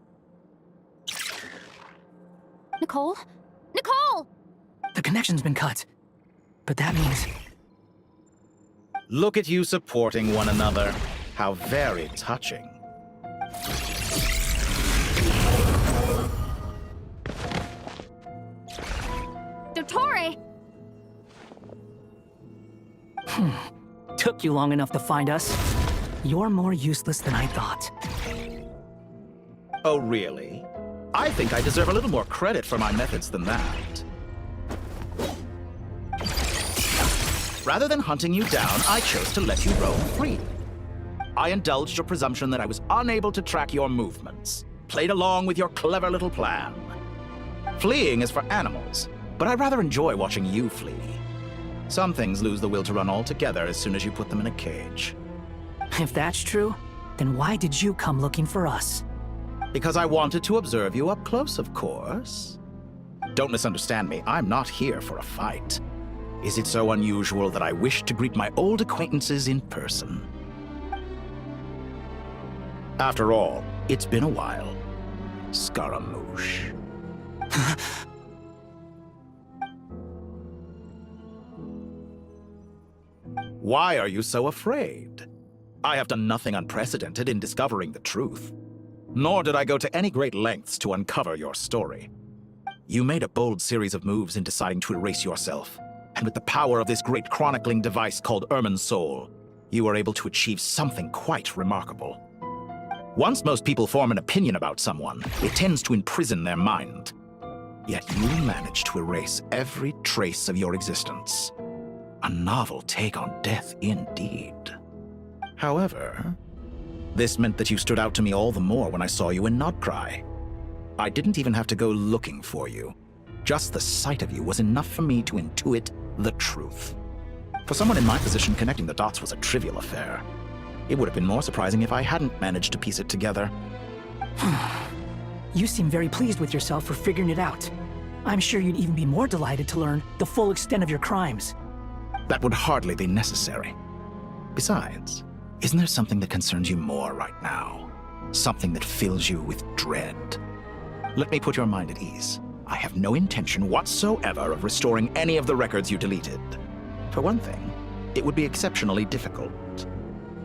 Nicole? Nicole! The connection's been cut. But that means... Look at you supporting one another. How very touching. Dottore! Took you long enough to find us. You're more useless than I thought. Oh, really? I think I deserve a little more credit for my methods than that. Rather than hunting you down, I chose to let you roam free. I indulged your presumption that I was unable to track your movements, played along with your clever little plan. Fleeing is for animals, but I rather enjoy watching you flee. Some things lose the will to run altogether as soon as you put them in a cage. If that's true, then why did you come looking for us? Because I wanted to observe you up close, of course. Don't misunderstand me, I'm not here for a fight. Is it so unusual that I wish to greet my old acquaintances in person? After all, it's been a while. Scaramouche. Why are you so afraid? I have done nothing unprecedented in discovering the truth. Nor did I go to any great lengths to uncover your story. You made a bold series of moves in deciding to erase yourself. And with the power of this great chronicling device called Irminsul, you were able to achieve something quite remarkable. Once most people form an opinion about someone, it tends to imprison their mind. Yet you managed to erase every trace of your existence. A novel take on death indeed. However, this meant that you stood out to me all the more when I saw you in Nodcry. I didn't even have to go looking for you. Just the sight of you was enough for me to intuit the truth. For someone in my position, connecting the dots was a trivial affair. It would have been more surprising if I hadn't managed to piece it together. You seem very pleased with yourself for figuring it out. I'm sure you'd even be more delighted to learn the full extent of your crimes. That would hardly be necessary. Besides, isn't there something that concerns you more right now? Something that fills you with dread? Let me put your mind at ease. I have no intention whatsoever of restoring any of the records you deleted. For one thing, it would be exceptionally difficult.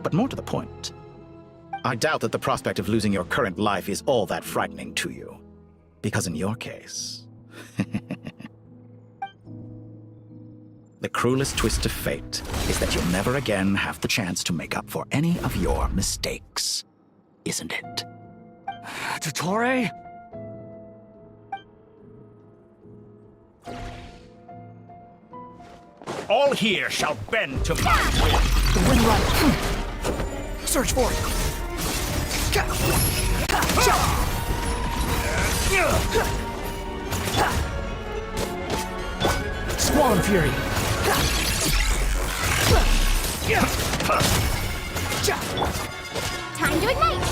But more to the point, I doubt that the prospect of losing your current life is all that frightening to you. Because in your case... the cruelest twist of fate is that you'll never again have the chance to make up for any of your mistakes. Isn't it? Dottore? All here shall bend to my will. The wind run. Search for it. Squall Fury. Time to ignite!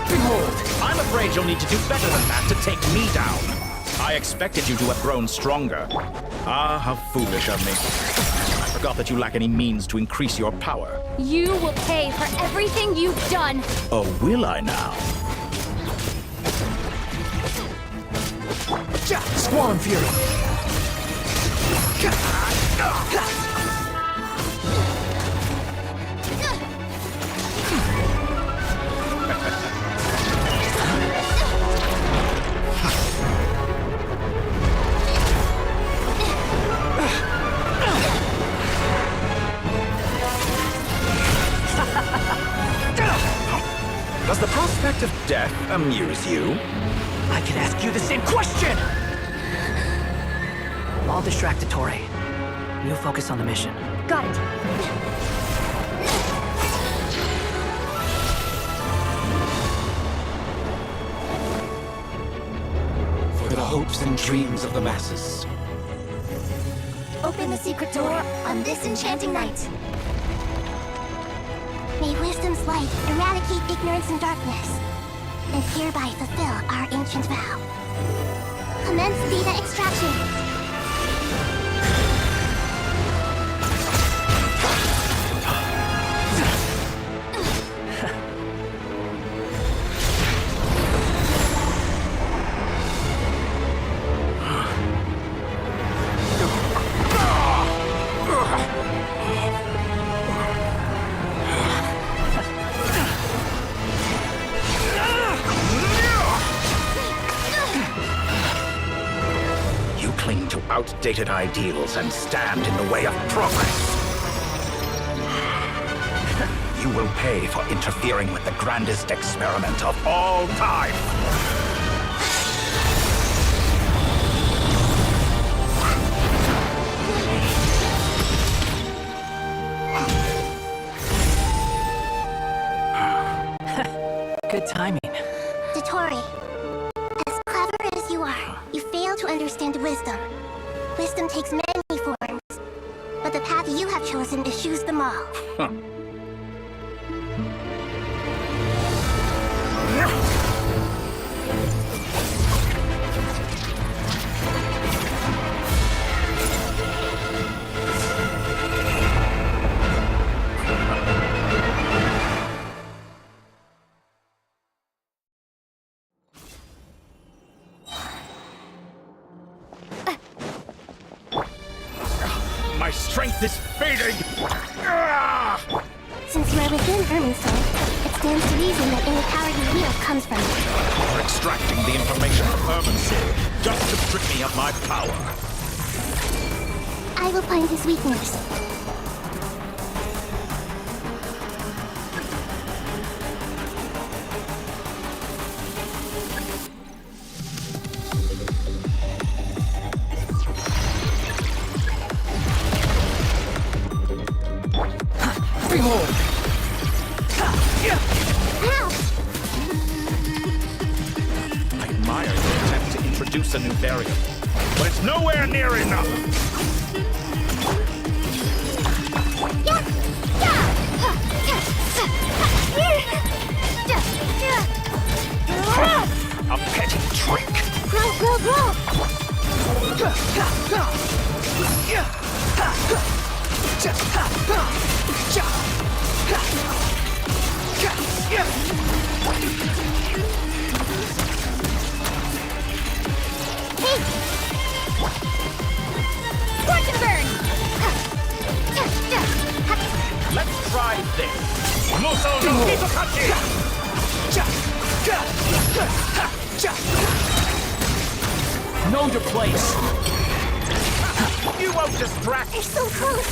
Behold! I'm afraid you'll need to do better than that to take me down. I expected you to have grown stronger. Ah, how foolish of me. I forgot that you lack any means to increase your power. You will pay for everything you've done. Oh, will I now? Squall Fury. Does the prospect of death amuse you? I can ask you the same question! I'll distract Dottore. You focus on the mission. Got it. For the hopes and dreams of the masses. Open the secret door on this enchanting night. May wisdom's light eradicate ignorance and darkness, and hereby fulfill our ancient vow. Commence data extraction. Outdated ideals and stand in the way of progress. You will pay for interfering with the grandest experiment of all time. Good timing. Dottore, as clever as you are, you fail to understand wisdom. Wisdom takes many forms, but the path you have chosen eschews them all. My strength is fading! Since you are within Irminsul, it stands to reason that any power you wield comes from it. You're extracting the information from Irminsul just to strip me of my power. I will find his weakness. Behold! I admire your attempt to introduce introduce a new variable, but it's nowhere near enough. A petty trick. Grow, grow, grow! Hey! Scorch and burn! Let's try this. Muso no Hitokachi! Know your place. You won't distract. They're so close.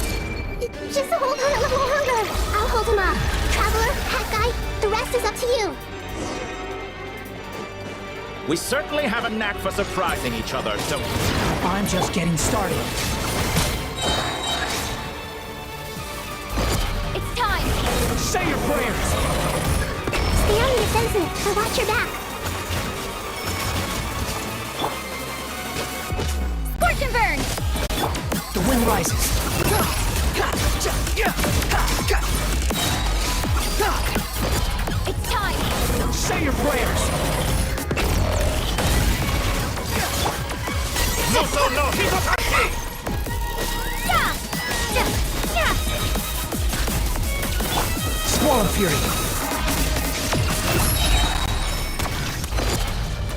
Just hold on a little longer. I'll hold him up. Traveler, hat guy, the rest is up to you. We certainly have a knack for surprising each other, don't we? I'm just getting started. It's time! Say your prayers! Stay on your defensive, but watch your back. Scorch and burn! The wind rises. It's time! Say your prayers! Muso no Hitokachi! Squall of Fury!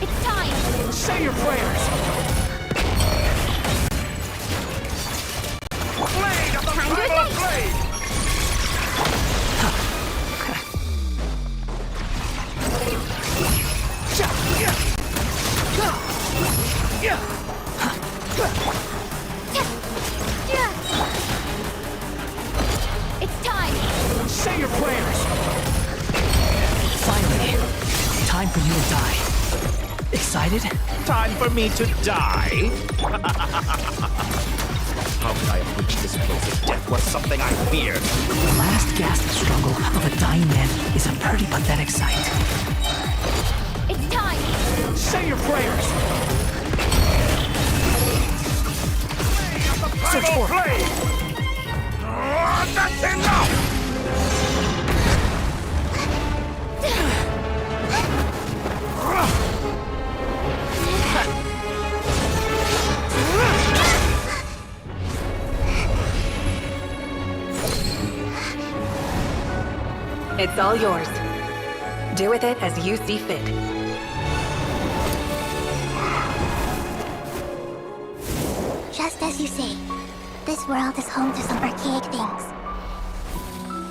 It's time! Say your prayers! Blade of the primal blade! It's time! Say your prayers! Finally, time for you to die. Excited? Time for me to die? How could I have reached this place if death was something I feared? The last gasp struggle of a dying man is a pretty pathetic sight. It's time! Say your prayers! Search for it! That's enough! It's all yours. Do with it as you see fit. Just as you say, this world is home to some archaic things.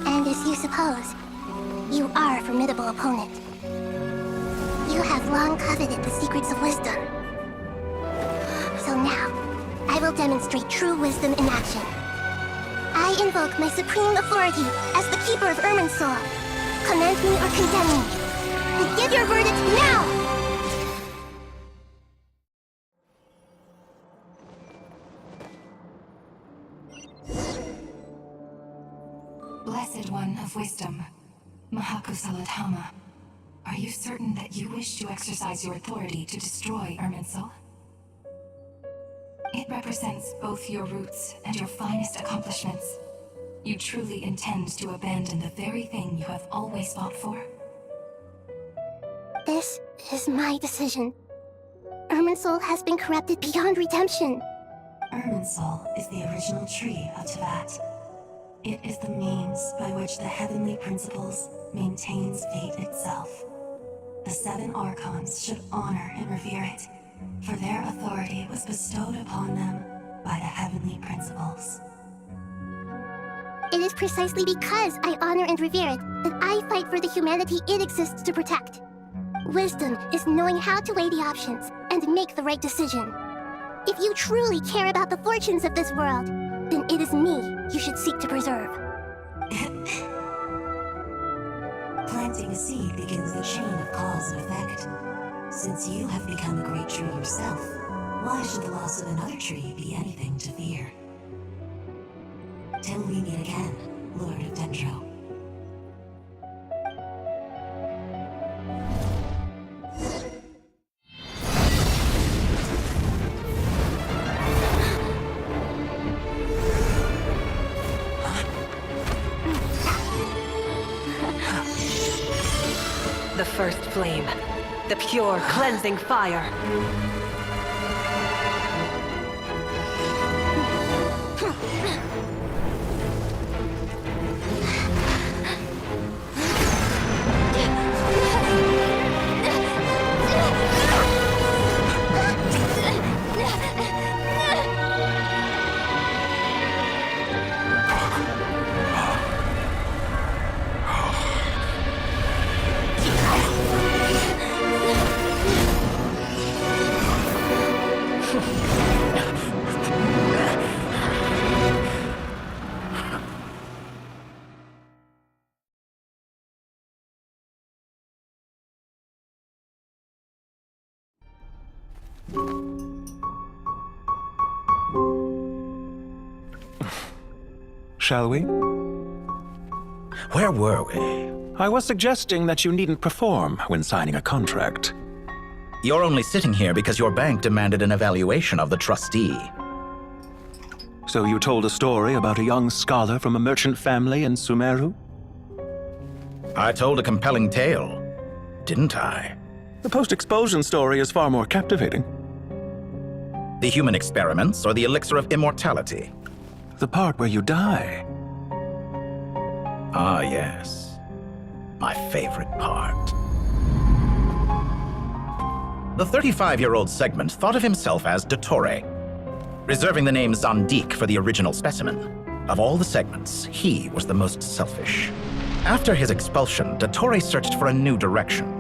And as you suppose, you are a formidable opponent. You have long coveted the secrets of wisdom. So now, I will demonstrate true wisdom in action. I invoke my supreme authority as the keeper of Irminsul. Command me or condemn me. And give your verdict now! Blessed One of Wisdom, Mahakusaladhama, are you certain that you wish to exercise your authority to destroy Irminsul? It represents both your roots and your finest accomplishments. You truly intend to abandon the very thing you have always fought for? This is my decision. Irminsul has been corrupted beyond redemption. Irminsul is the original tree of THad. It is the means by which the heavenly principles maintains fate itself. The 7 Archons should honor and revere it, for their authority was bestowed upon them by the heavenly principles. It is precisely because I honor and revere it that I fight for the humanity it exists to protect. Wisdom is knowing how to weigh the options and make the right decision. If you truly care about the fortunes of this world, then it is me you should seek to preserve. Planting a seed begins the chain of cause and effect. Since you have become a great tree yourself, why should the loss of another tree be anything to fear? Till we meet again, Lord of Dendro. first flame. The pure, cleansing fire. Shall we? Where were we? I was suggesting that you needn't perform when signing a contract. You're only sitting here because your bank demanded an evaluation of the trustee. So you told a story about a young scholar from a merchant family in Sumeru? I told a compelling tale, didn't I? The post-expulsion story is far more captivating. The human experiments or the elixir of immortality? The part where you die. Ah, yes. My favorite part. The 35-year-old segment thought of himself as Dottore, reserving the name Zandik for the original specimen. Of all the segments, he was the most selfish. After his expulsion, Dottore searched for a new direction.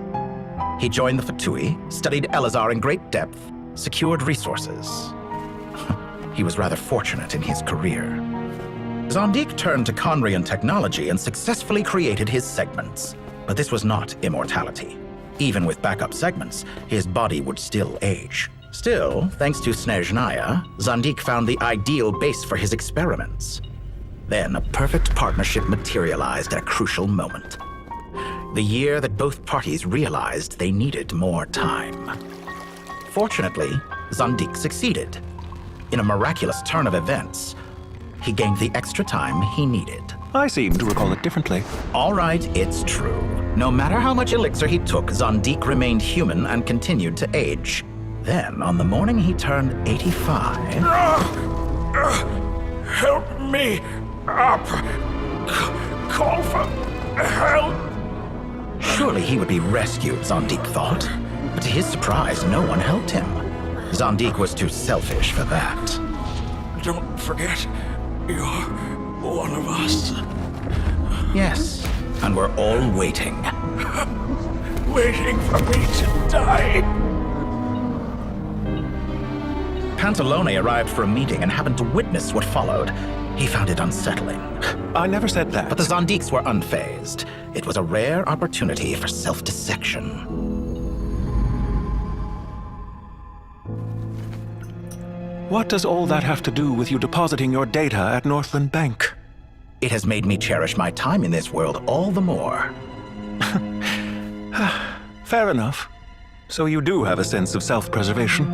He joined the Fatui, studied Elazar in great depth, secured resources. He was rather fortunate in his career. Zandik turned to Conrian technology and successfully created his segments. But this was not immortality. Even with backup segments, his body would still age. Still, thanks to Snezhnaya, Zandik found the ideal base for his experiments. Then a perfect partnership materialized at a crucial moment. The year that both parties realized they needed more time. Fortunately, Zandik succeeded. In a miraculous turn of events, he gained the extra time he needed. I seem to recall it differently. All right, it's true. No matter how much elixir he took, Zandik remained human and continued to age. Then, on the morning he turned 85... Help me up! Call for help! Surely he would be rescued, Zandik thought. But to his surprise, no one helped him. Zandik was too selfish for that. Don't forget, you're one of us. Yes, and we're all waiting. Waiting for me to die. Pantalone arrived for a meeting and happened to witness what followed. He found it unsettling. I never said that. But the Zandiks were unfazed. It was a rare opportunity for self-dissection. What does all that have to do with you depositing your data at Northland Bank? It has made me cherish my time in this world all the more. Fair enough. So you do have a sense of self-preservation.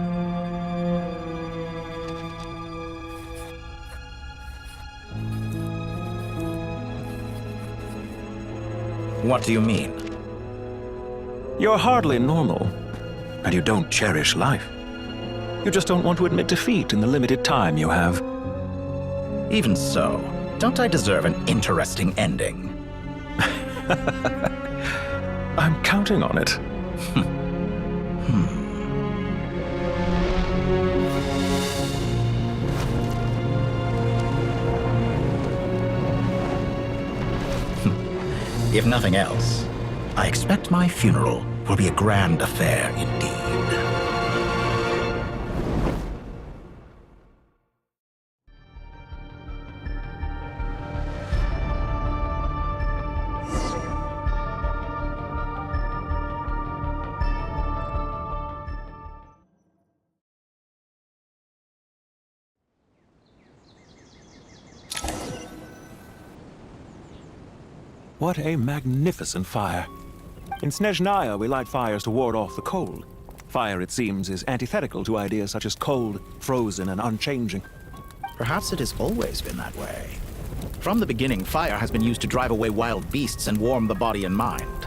What do you mean? You're hardly normal, and you don't cherish life. You just don't want to admit defeat in the limited time you have. Even so, don't I deserve an interesting ending? I'm counting on it. If nothing else, I expect my funeral will be a grand affair indeed. What a magnificent fire. In Snezhnaya, we light fires to ward off the cold. Fire, it seems, is antithetical to ideas such as cold, frozen, and unchanging. Perhaps it has always been that way. From the beginning, fire has been used to drive away wild beasts and warm the body and mind.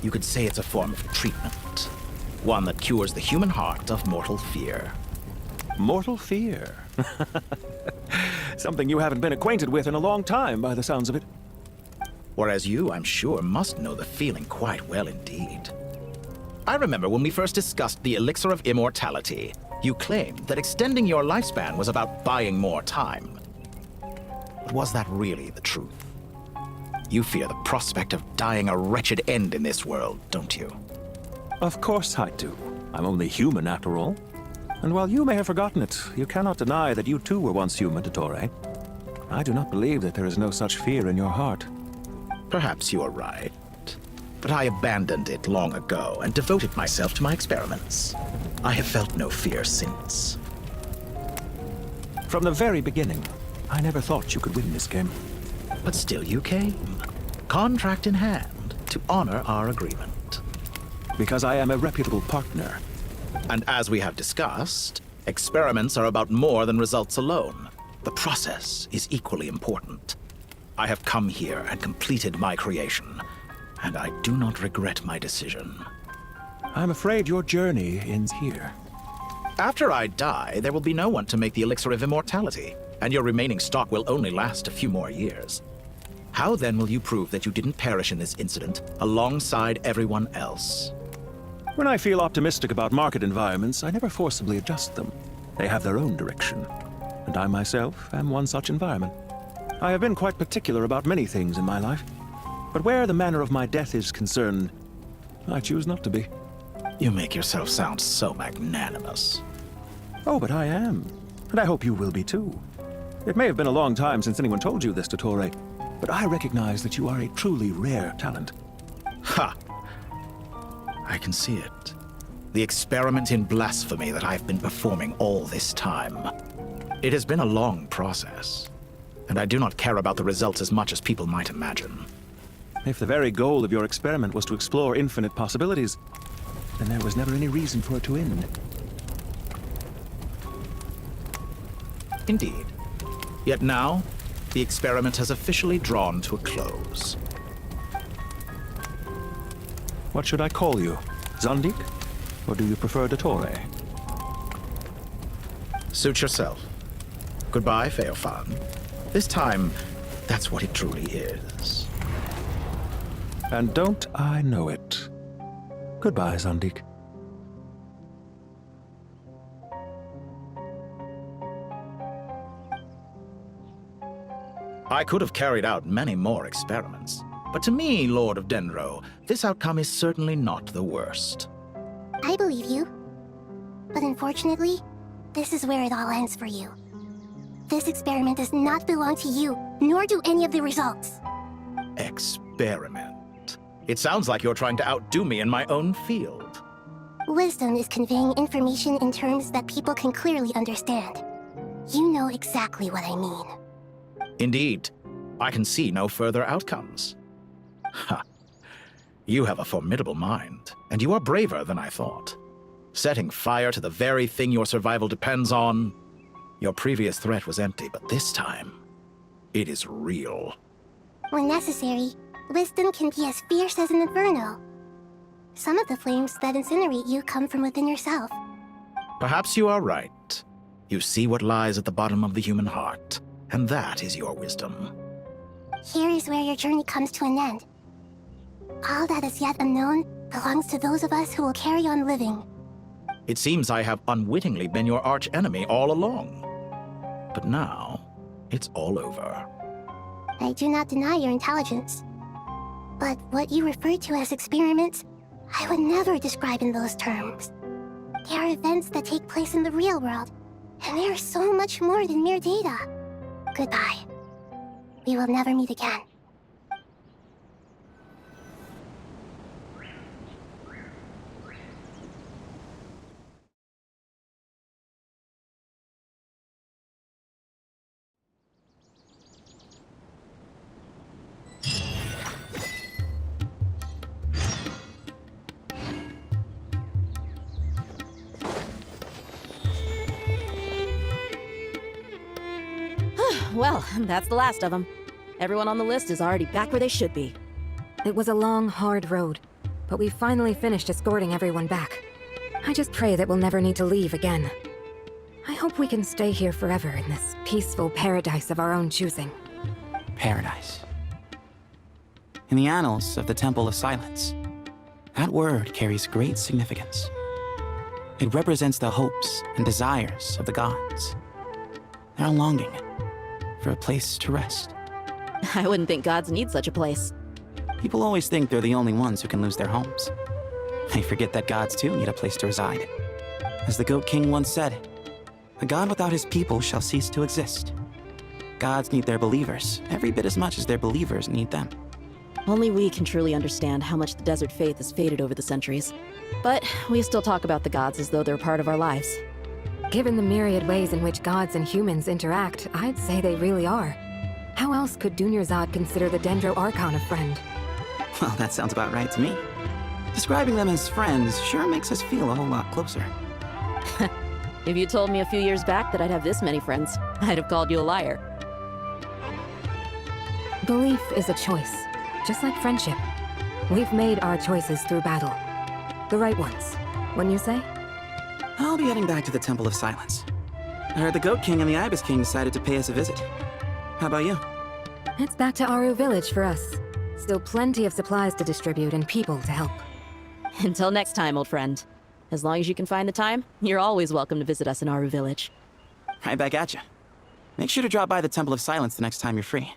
You could say it's a form of treatment. One that cures the human heart of mortal fear. Mortal fear? Something you haven't been acquainted with in a long time, by the sounds of it. Whereas you, I'm sure, must know the feeling quite well indeed. I remember when we first discussed the elixir of immortality, you claimed that extending your lifespan was about buying more time. But was that really the truth? You fear the prospect of dying a wretched end in this world, don't you? Of course I do. I'm only human after all. And while you may have forgotten it, you cannot deny that you too were once human, Dottore. I do not believe that there is no such fear in your heart. Perhaps you are right. But I abandoned it long ago and devoted myself to my experiments. I have felt no fear since. From the very beginning, I never thought you could win this game. But still you came, contract in hand, to honor our agreement. Because I am a reputable partner. And as we have discussed, experiments are about more than results alone. The process is equally important. I have come here and completed my creation, and I do not regret my decision. I'm afraid your journey ends here. After I die, there will be no one to make the elixir of immortality, and your remaining stock will only last a few more years. How then will you prove that you didn't perish in this incident alongside everyone else? When I feel optimistic about market environments, I never forcibly adjust them. They have their own direction, and I myself am one such environment. I have been quite particular about many things in my life, but where the manner of my death is concerned, I choose not to be. You make yourself sound so magnanimous. Oh, but I am, and I hope you will be too. It may have been a long time since anyone told you this, Dottore, but I recognize that you are a truly rare talent. Ha! I can see it. The experiment in blasphemy that I've been performing all this time. It has been a long process, and I do not care about the results as much as people might imagine. If the very goal of your experiment was to explore infinite possibilities, then there was never any reason for it to end. Indeed. Yet now, the experiment has officially drawn to a close. What should I call you? Zandik? Or do you prefer Dottore? Suit yourself. Goodbye, Feofan. This time, that's what it truly is. And don't I know it? Goodbye, Zandik. I could have carried out many more experiments, but to me, Lord of Dendro, this outcome is certainly not the worst. I believe you. But unfortunately, this is where it all ends for you. This experiment does not belong to you, nor do any of the results. Experiment? It sounds like you're trying to outdo me in my own field. Wisdom is conveying information in terms that people can clearly understand. You know exactly what I mean. Indeed. I can see no further outcomes. Ha! You have a formidable mind, and you are braver than I thought. Setting fire to the very thing your survival depends on. Your previous threat was empty, but this time, it is real. When necessary, wisdom can be as fierce as an inferno. Some of the flames that incinerate you come from within yourself. Perhaps you are right. You see what lies at the bottom of the human heart, and that is your wisdom. Here is where your journey comes to an end. All that is yet unknown belongs to those of us who will carry on living. It seems I have unwittingly been your arch-enemy all along. But now, it's all over. I do not deny your intelligence. But what you refer to as experiments, I would never describe in those terms. They are events that take place in the real world, and they are so much more than mere data. Goodbye. We will never meet again. Well, that's the last of them. Everyone on the list is already back where they should be. It was a long, hard road. but we've finally finished escorting everyone back. I just pray that we'll never need to leave again. I hope we can stay here forever in this peaceful paradise of our own choosing. Paradise. In the annals of the Temple of Silence, that word carries great significance. It represents the hopes and desires of the gods. They're longing for a place to rest. I wouldn't think gods need such a place. People always think they're the only ones who can lose their homes. They forget that gods too need a place to reside. As the Goat King once said, "A god without his people shall cease to exist." Gods need their believers every bit as much as their believers need them. Only we can truly understand how much the desert faith has faded over the centuries. But we still talk about the gods as though they're part of our lives. Given the myriad ways in which gods and humans interact, I'd say they really are. How else could Dunyarzad consider the Dendro Archon a friend? Well, that sounds about right to me. Describing them as friends sure makes us feel a whole lot closer. If you told me a few years back that I'd have this many friends, I'd have called you a liar. Belief is a choice, just like friendship. We've made our choices through battle. The right ones, wouldn't you say? I'll be heading back to the Temple of Silence. I heard the Goat King and the Ibis King decided to pay us a visit. How about you? It's back to Aru Village for us. Still plenty of supplies to distribute and people to help. Until next time, old friend. As long as you can find the time, you're always welcome to visit us in Aru Village. Right back at you. Make sure to drop by the Temple of Silence the next time you're free.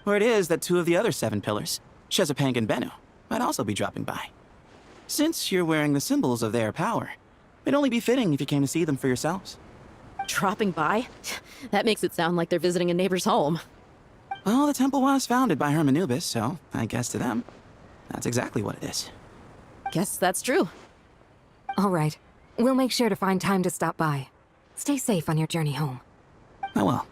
Where it is that 2 of the other 7 pillars, Shezapang and Bennu, might also be dropping by. Since you're wearing the symbols of their power, it'd only be fitting if you came to see them for yourselves. Dropping by? That makes it sound like they're visiting a neighbor's home. Well, the temple was founded by Hermanubis, so I guess to them, that's exactly what it is. Guess that's true. All right. We'll make sure to find time to stop by. Stay safe on your journey home. I will.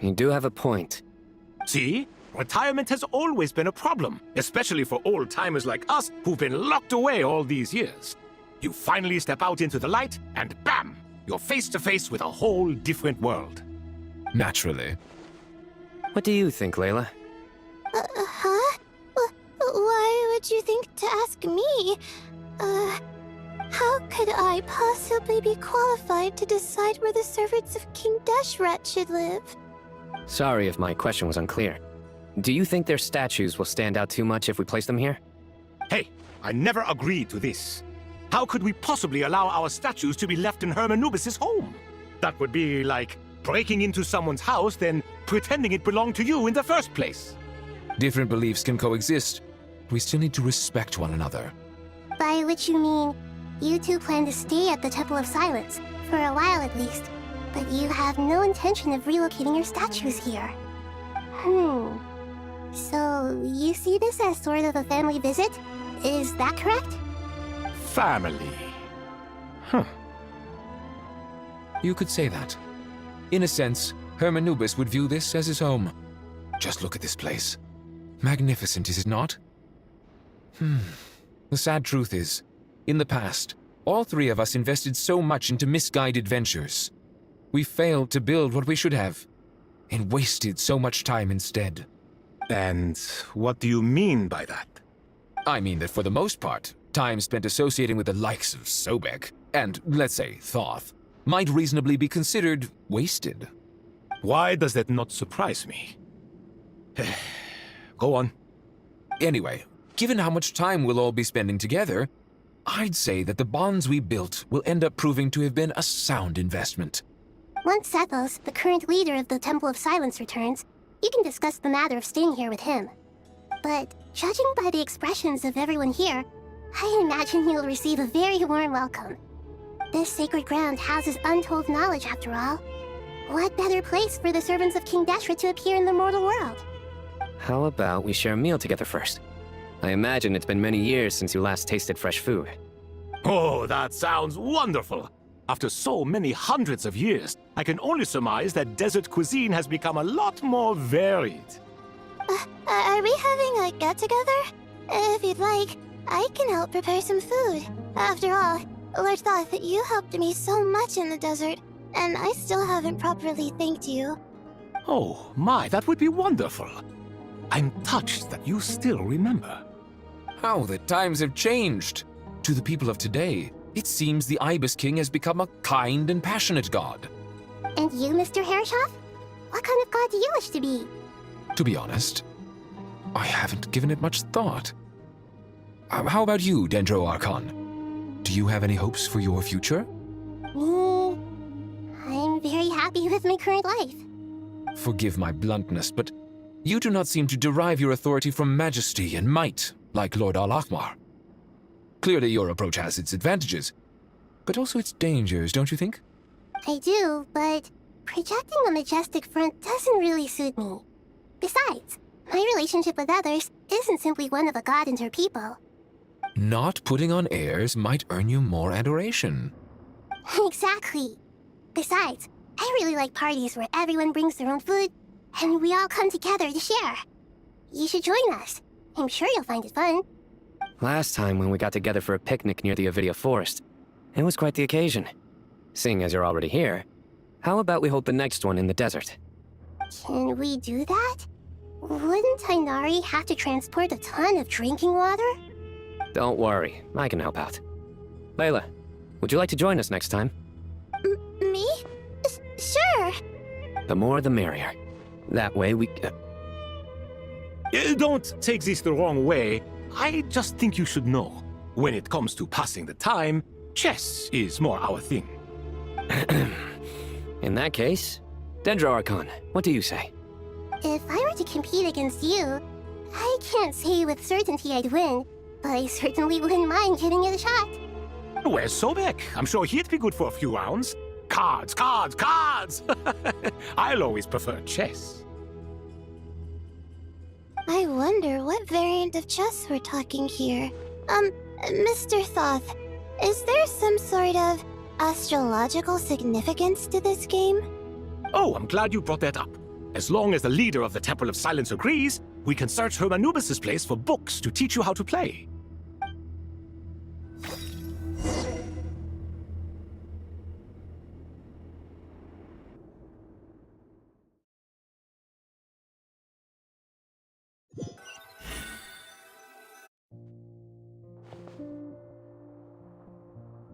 You do have a point. See? Retirement has always been a problem, especially for old-timers like us who've been locked away all these years. You finally step out into the light, and bam! You're face-to-face with a whole different world. Naturally. What do you think, Layla? Huh? Why would you think to ask me? How could I possibly be qualified to decide where the servants of King Deshret should live? Sorry if my question was unclear. Do you think their statues will stand out too much if we place them here? Hey, I never agreed to this. How could we possibly allow our statues to be left in Hermanubis' home? That would be like breaking into someone's house, then pretending it belonged to you in the first place. Different beliefs can coexist. We still need to respect one another. By which you mean, you two plan to stay at the Temple of Silence, for a while at least, but you have no intention of relocating your statues here. So, you see this as sort of a family visit? Is that correct? Family. Huh. You could say that. In a sense, Hermanubis would view this as his home. Just look at this place. Magnificent, is it not? The sad truth is, in the past, all 3 of us invested so much into misguided ventures. We failed to build what we should have, and wasted so much time instead. And what do you mean by that? I mean that for the most part, time spent associating with the likes of Sobek, and, let's say, Thoth, might reasonably be considered wasted. Why does that not surprise me? Go on. Anyway, given how much time we'll all be spending together, I'd say that the bonds we built will end up proving to have been a sound investment. Once Sethos, the current leader of the Temple of Silence, returns, you can discuss the matter of staying here with him. But judging by the expressions of everyone here, I imagine you'll receive a very warm welcome. This sacred ground houses untold knowledge, after all. What better place for the servants of King Deshret to appear in the mortal world? How about we share a meal together first? I imagine it's been many years since you last tasted fresh food. Oh, that sounds wonderful. After so many hundreds of years, I can only surmise that desert cuisine has become a lot more varied. Are we having a get-together? If you'd like, I can help prepare some food. After all, Lord Thoth, you helped me so much in the desert, and I still haven't properly thanked you. Oh, my, that would be wonderful. I'm touched that you still remember. How the times have changed. To the people of today, it seems the Ibis King has become a kind and passionate god. And you, Mr. Herreshoff? What kind of god do you wish to be? To be honest, I haven't given it much thought. How about you, Dendro Archon? Do you have any hopes for your future? Me? I'm very happy with my current life. Forgive my bluntness, but you do not seem to derive your authority from majesty and might, like Lord Al-Akhmar. Clearly your approach has its advantages, but also its dangers, don't you think? I do, but projecting a majestic front doesn't really suit me. Besides, my relationship with others isn't simply one of a god and her people. Not putting on airs might earn you more adoration. Exactly. Besides, I really like parties where everyone brings their own food, and we all come together to share. You should join us. I'm sure you'll find it fun. Last time when we got together for a picnic near the Avidia Forest, it was quite the occasion. Seeing as you're already here, how about we hold the next one in the desert? Can we do that? Wouldn't Tainari have to transport a ton of drinking water? Don't worry, I can help out. Layla, would you like to join us next time? Me? Sure. The more the merrier. That way we... Don't take this the wrong way. I just think you should know. When it comes to passing the time, chess is more our thing. In that case, Dendro Archon, what do you say? If I were to compete against you, I can't say with certainty I'd win, but I certainly wouldn't mind giving it a shot. Where's Sobek? I'm sure he'd be good for a few rounds. Cards, cards, cards! I'll always prefer chess. I wonder what variant of chess we're talking here. Mr. Thoth, is there some sort of astrological significance to this game? Oh, I'm glad you brought that up. As long as the leader of the Temple of Silence agrees, we can search Hermanubis' place for books to teach you how to play.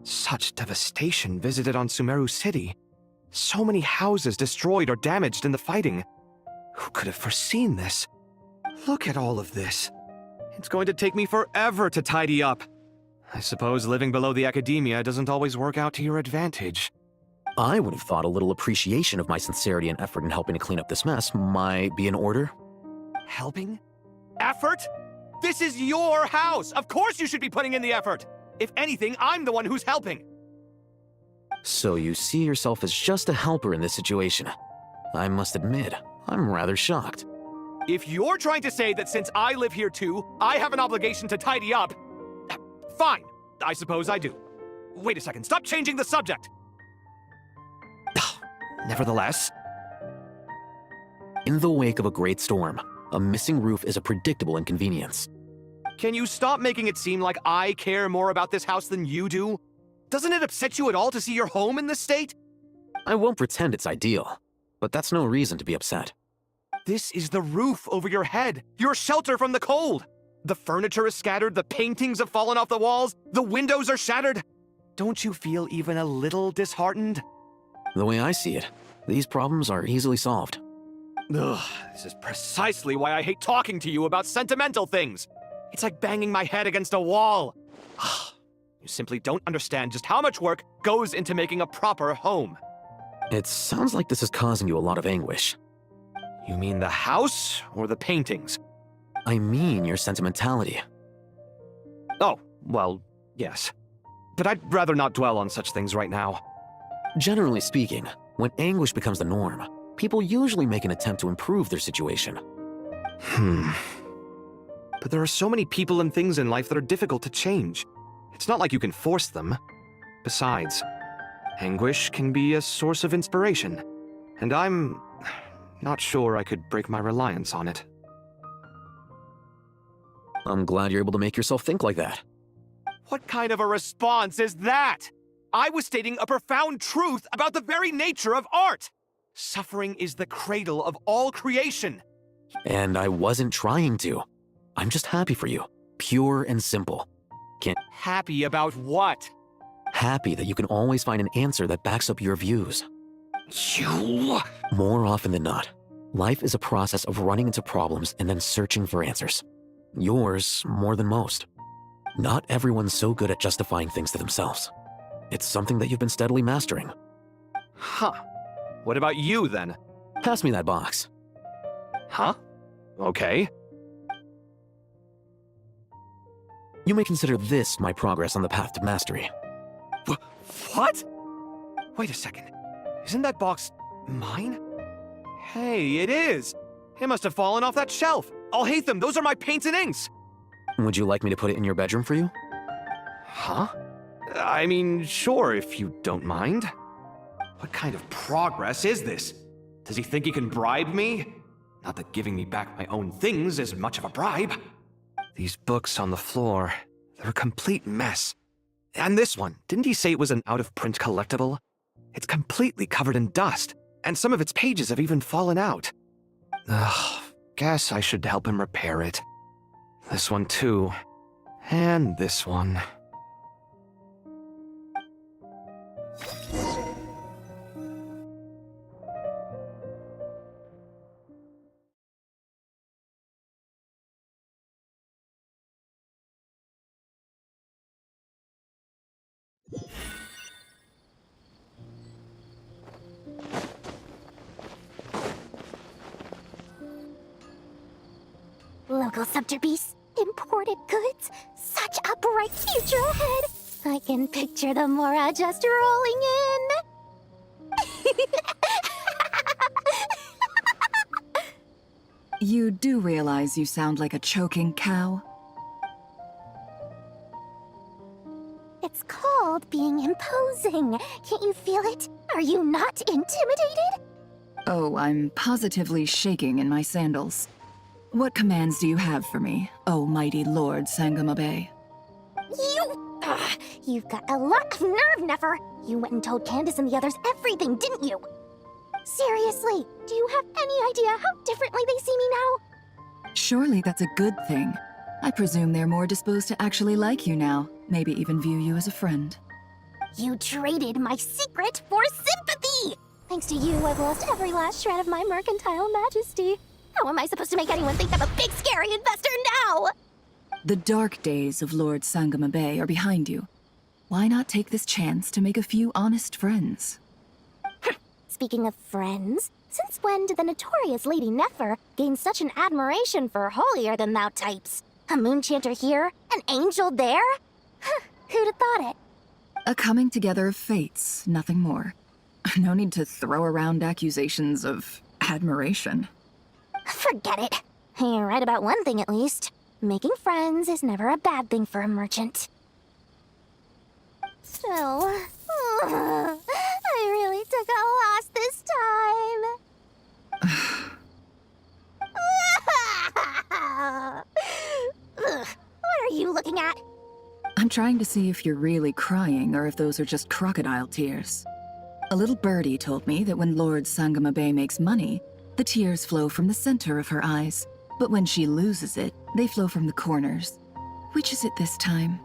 Such devastation visited on Sumeru City. So many houses destroyed or damaged in the fighting. Who could have foreseen this? Look at all of this. It's going to take me forever to tidy up. I suppose living below the academia doesn't always work out to your advantage. I would have thought a little appreciation of my sincerity and effort in helping to clean up this mess might be in order. Helping? Effort? This is your house! Of course you should be putting in the effort! If anything, I'm the one who's helping! So you see yourself as just a helper in this situation. I must admit, I'm rather shocked. If you're trying to say that since I live here too, I have an obligation to tidy up, fine, I suppose I do. Wait a second, stop changing the subject! Nevertheless... In the wake of a great storm, a missing roof is a predictable inconvenience. Can you stop making it seem like I care more about this house than you do? Doesn't it upset you at all to see your home in this state? I won't pretend it's ideal, but that's no reason to be upset. This is the roof over your head, your shelter from the cold. The furniture is scattered, the paintings have fallen off the walls, the windows are shattered. Don't you feel even a little disheartened? The way I see it, these problems are easily solved. Ugh, this is precisely why I hate talking to you about sentimental things. It's like banging my head against a wall. You simply don't understand just how much work goes into making a proper home. It sounds like this is causing you a lot of anguish. You mean the house or the paintings? I mean your sentimentality. Oh, well, yes. But I'd rather not dwell on such things right now. Generally speaking, when anguish becomes the norm, people usually make an attempt to improve their situation. But there are so many people and things in life that are difficult to change. It's not like you can force them. Besides, Anguish can be a source of inspiration, and I'm not sure I could break my reliance on it. I'm glad you're able to make yourself think like that. What kind of a response is that? I was stating a profound truth about the very nature of art. Suffering is the cradle of all creation. And I wasn't trying to. I'm just happy for you. Pure and simple. Happy about what? Happy that you can always find an answer that backs up your views. You... More often than not, life is a process of running into problems and then searching for answers. Yours more than most. Not everyone's so good at justifying things to themselves. It's something that you've been steadily mastering. Huh. What about you, then? Pass me that box. Huh? Okay. You may consider this my progress on the path to mastery. What? Wait a second. Isn't that box mine? Hey, it is! It must have fallen off that shelf. I'll hate them. Those are my paints and inks. Would you like me to put it in your bedroom for you? Huh? I mean, sure, if you don't mind. What kind of progress is this? Does he think he can bribe me? Not that giving me back my own things is much of a bribe. These books on the floor, they're a complete mess. And this one, didn't he say it was an out-of-print collectible? It's completely covered in dust, and some of its pages have even fallen out. Ugh, guess I should help him repair it. This one too. And this one. Local scepter beasts, imported goods, such a bright future ahead. I can picture the Mora just rolling in. You do realize you sound like a choking cow? It's called being imposing. Can't you feel it? Are you not intimidated? Oh, I'm positively shaking in my sandals. What commands do you have for me, oh mighty Lord Sangamabe? You've got a lot of nerve, Nefer. You went and told Candace and the others everything, didn't you? Seriously, do you have any idea how differently they see me now? Surely that's a good thing. I presume they're more disposed to actually like you now, maybe even view you as a friend. You traded my secret for sympathy! Thanks to you, I've lost every last shred of my mercantile majesty. How am I supposed to make anyone think I'm a big, scary investor now? The dark days of Lord Sangamabe are behind you. Why not take this chance to make a few honest friends? Speaking of friends, since when did the notorious Lady Nefer gain such an admiration for holier-than-thou types? A moon chanter here, an angel there? Who'd have thought it? A coming together of fates, nothing more. No need to throw around accusations of admiration. Forget it. You're right about one thing at least. Making friends is never a bad thing for a merchant. Still, I really took a loss this time. What are you looking at? I'm trying to see if you're really crying or if those are just crocodile tears. A little birdie told me that when Lord Sangamabe makes money, the tears flow from the center of her eyes, but when she loses it, they flow from the corners. Which is it this time?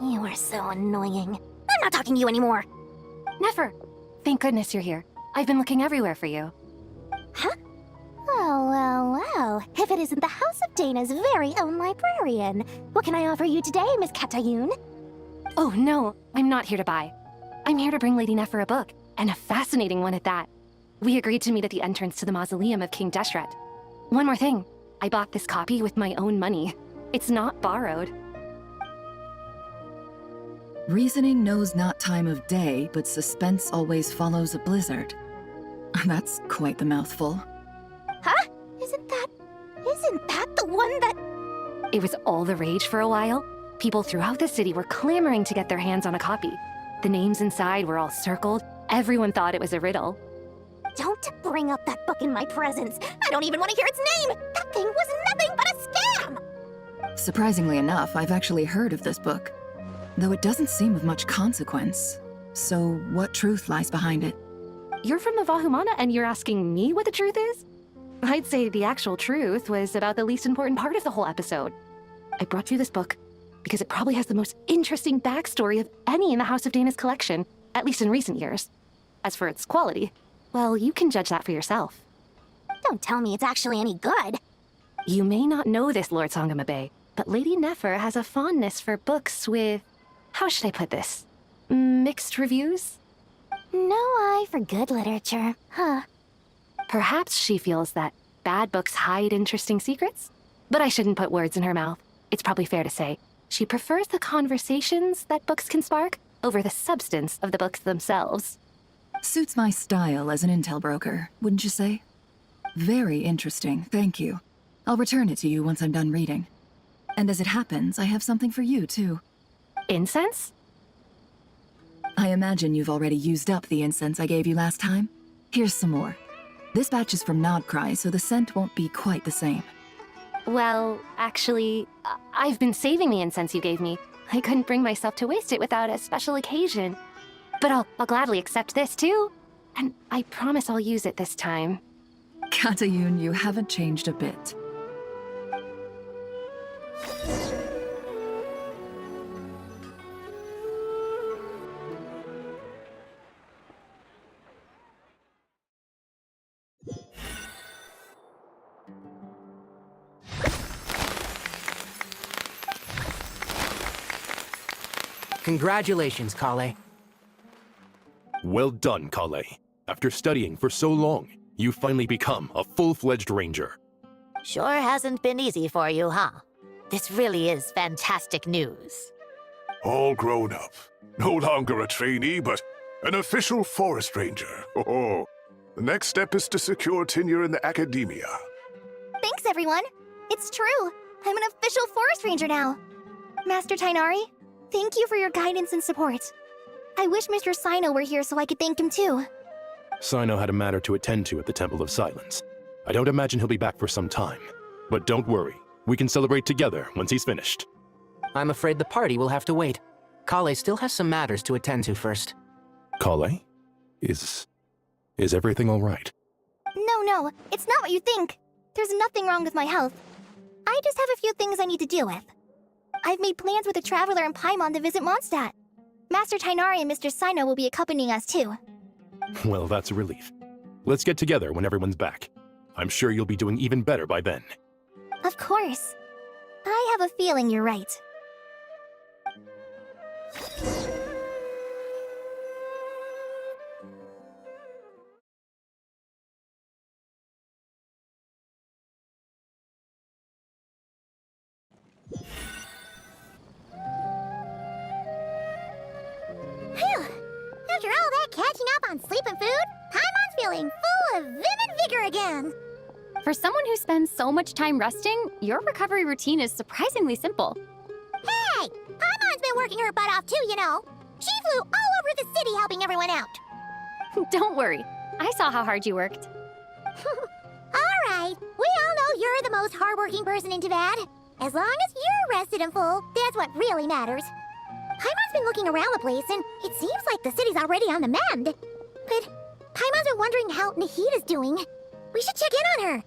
You are so annoying. I'm not talking to you anymore. Nefer, thank goodness you're here. I've been looking everywhere for you. Huh? Well. If it isn't the House of Dana's very own librarian. What can I offer you today, Miss Katayun? Oh, no, I'm not here to buy. I'm here to bring Lady Nefer a book, and a fascinating one at that. We agreed to meet at the entrance to the mausoleum of King Deshret. One more thing, I bought this copy with my own money. It's not borrowed. Reasoning knows not time of day, but suspense always follows a blizzard. That's quite the mouthful. Huh? Isn't that the one that... It was all the rage for a while. People throughout the city were clamoring to get their hands on a copy. The names inside were all circled. Everyone thought it was a riddle. Don't bring up that book in my presence. I don't even want to hear its name. That thing was nothing but a scam. Surprisingly enough, I've actually heard of this book, though it doesn't seem of much consequence. So what truth lies behind it? You're from the Vahumana and you're asking me what the truth is? I'd say the actual truth was about the least important part of the whole episode. I brought you this book because it probably has the most interesting backstory of any in the House of Dana's collection, at least in recent years. As for its quality, well, you can judge that for yourself. Don't tell me it's actually any good. You may not know this, Lord Sangamabe, but Lady Nefer has a fondness for books with, how should I put this, mixed reviews? No eye for good literature, huh? Perhaps she feels that bad books hide interesting secrets? But I shouldn't put words in her mouth. It's probably fair to say she prefers the conversations that books can spark over the substance of the books themselves. Suits my style as an intel broker, wouldn't you say? Very interesting, thank you. I'll return it to you once I'm done reading. And as it happens, I have something for you, too. Incense? I imagine you've already used up the incense I gave you last time. Here's some more. This batch is from Nodcry, so the scent won't be quite the same. Well, actually, I've been saving the incense you gave me. I couldn't bring myself to waste it without a special occasion. But I'll gladly accept this, too. And I promise I'll use it this time. Katayun, you haven't changed a bit. Congratulations, Kale. Well done, Kale. After studying for so long, you finally become a full-fledged ranger. Sure hasn't been easy for you, huh? This really is fantastic news. All grown up. No longer a trainee, but an official forest ranger. Oh, the next step is to secure tenure in the academia. Thanks, everyone. It's true. I'm an official forest ranger now. Master Tainari, thank you for your guidance and support. I wish Mr. Sino were here so I could thank him too. Sino had a matter to attend to at the Temple of Silence. I don't imagine he'll be back for some time. But don't worry, we can celebrate together once he's finished. I'm afraid the party will have to wait. Kale still has some matters to attend to first. Kale? Is everything all right? No, it's not what you think. There's nothing wrong with my health. I just have a few things I need to deal with. I've made plans with a traveler in Paimon to visit Mondstadt. Master Tainari and Mr. Sino will be accompanying us too. Well, that's a relief. Let's get together when everyone's back. I'm sure you'll be doing even better by then. Of course. I have a feeling you're right. After all that catching up on sleep and food, Paimon's feeling full of vim and vigor again. For someone who spends so much time resting, your recovery routine is surprisingly simple. Hey! Paimon's been working her butt off too, you know. She flew all over the city helping everyone out. Don't worry, I saw how hard you worked. Alright, we all know you're the most hardworking person in Tavad. As long as you're rested and full, that's what really matters. Paimon's been looking around the place, and it seems like the city's already on the mend. But Paimon's been wondering how Nahida's doing. We should check in on her.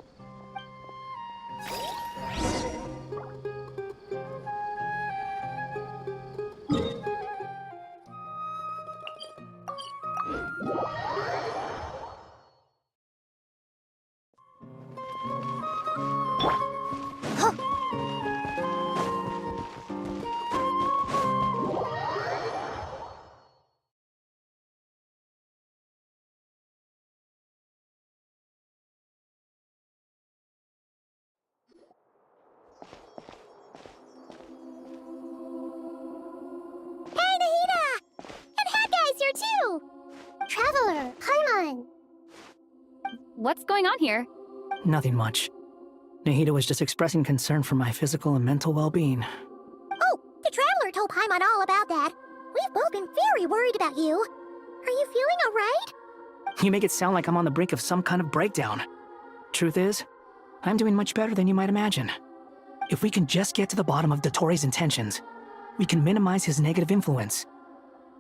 Too! Traveler, Paimon! What's going on here? Nothing much. Nahida was just expressing concern for my physical and mental well-being. Oh, the Traveler told Paimon all about that. We've both been I'm very worried about you. Are you feeling alright? You make it sound like I'm on the brink of some kind of breakdown. Truth is, I'm doing much better than you might imagine. If we can just get to the bottom of Dottoro's intentions, we can minimize his negative influence.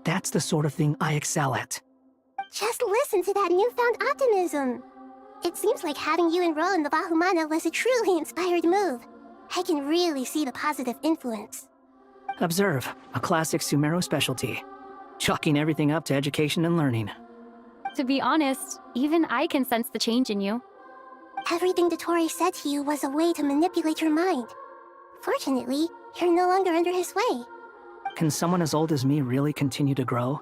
That's the sort of thing I excel at. Just listen to that newfound optimism. It seems like having you enroll in the Bahumana was a truly inspired move. I can really see the positive influence. Observe, a classic Sumeru specialty. Chalking everything up to education and learning. To be honest, even I can sense the change in you. Everything Dottori said to you was a way to manipulate your mind. Fortunately, you're no longer under his sway. Can someone as old as me really continue to grow?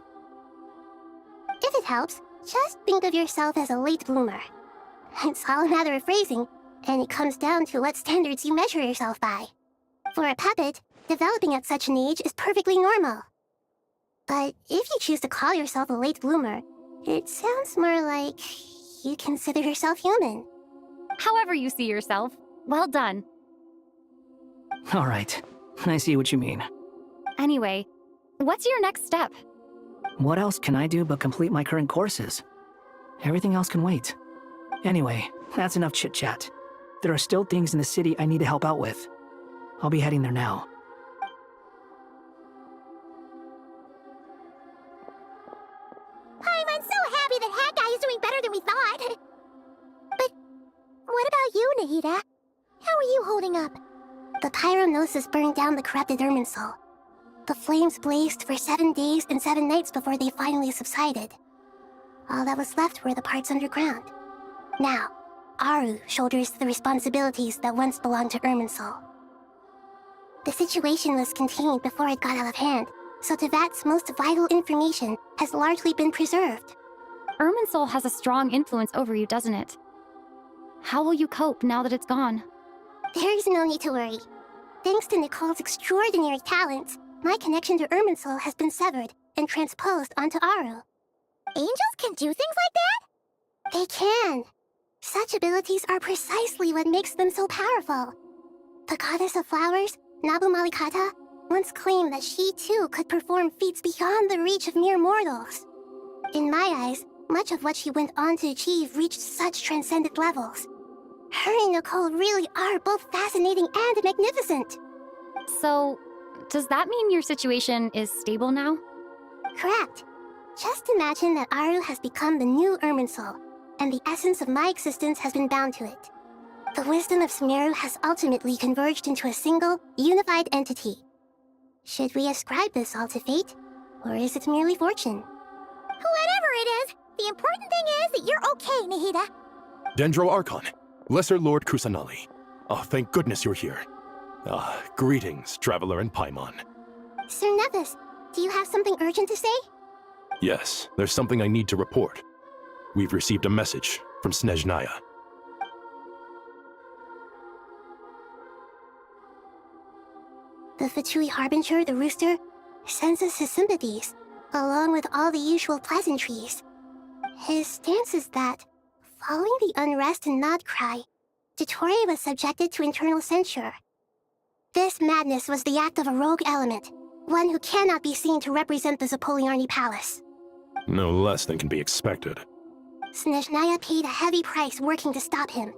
If it helps, just think of yourself as a late bloomer. It's all a matter of phrasing, and it comes down to what standards you measure yourself by. For a puppet, developing at such an age is perfectly normal. But if you choose to call yourself a late bloomer, it sounds more like you consider yourself human. However you see yourself, well done. All right, I see what you mean. Anyway, what's your next step? What else can I do but complete my current courses? Everything else can wait. Anyway, that's enough chit-chat. There are still things in the city I need to help out with. I'll be heading there now. I'm so happy that Hat Guy is doing better than we thought. But what about you, Nahida? How are you holding up? The pyronosis burned down the corrupted Irminsul. The flames blazed for 7 days and 7 nights before they finally subsided. All that was left were the parts underground. Now, Aru shoulders the responsibilities that once belonged to Irminsul. The situation was contained before it got out of hand, so Tevat's most vital information has largely been preserved. Irminsul has a strong influence over you, doesn't it? How will you cope now that it's gone? There is no need to worry. Thanks to Nicole's extraordinary talents, my connection to Irminsul has been severed and transposed onto Aru. Angels can do things like that? They can. Such abilities are precisely what makes them so powerful. The goddess of flowers, Nabu Malikata, once claimed that she too could perform feats beyond the reach of mere mortals. In my eyes, much of what she went on to achieve reached such transcendent levels. Her and Nicole really are both fascinating and magnificent. So, does that mean your situation is stable now? Correct. Just imagine that Aru has become the new Irminsul, and the essence of my existence has been bound to it. The wisdom of Sumeru has ultimately converged into a single, unified entity. Should we ascribe this all to fate, or is it merely fortune? Whatever it is, the important thing is that you're okay, Nahida. Dendro Archon, Lesser Lord Kusanali. Oh, thank goodness you're here. Greetings, Traveler and Paimon. Sir Nevis, do you have something urgent to say? Yes, there's something I need to report. We've received a message from Snezhnaya. The Fatui Harbinger, the Rooster, sends us his sympathies, along with all the usual pleasantries. His stance is that, following the unrest in Nodcry, Dottori was subjected to internal censure. This madness was the act of a rogue element, one who cannot be seen to represent the Zapoliarni Palace. No less than can be expected. Snezhnaya paid a heavy price working to stop him.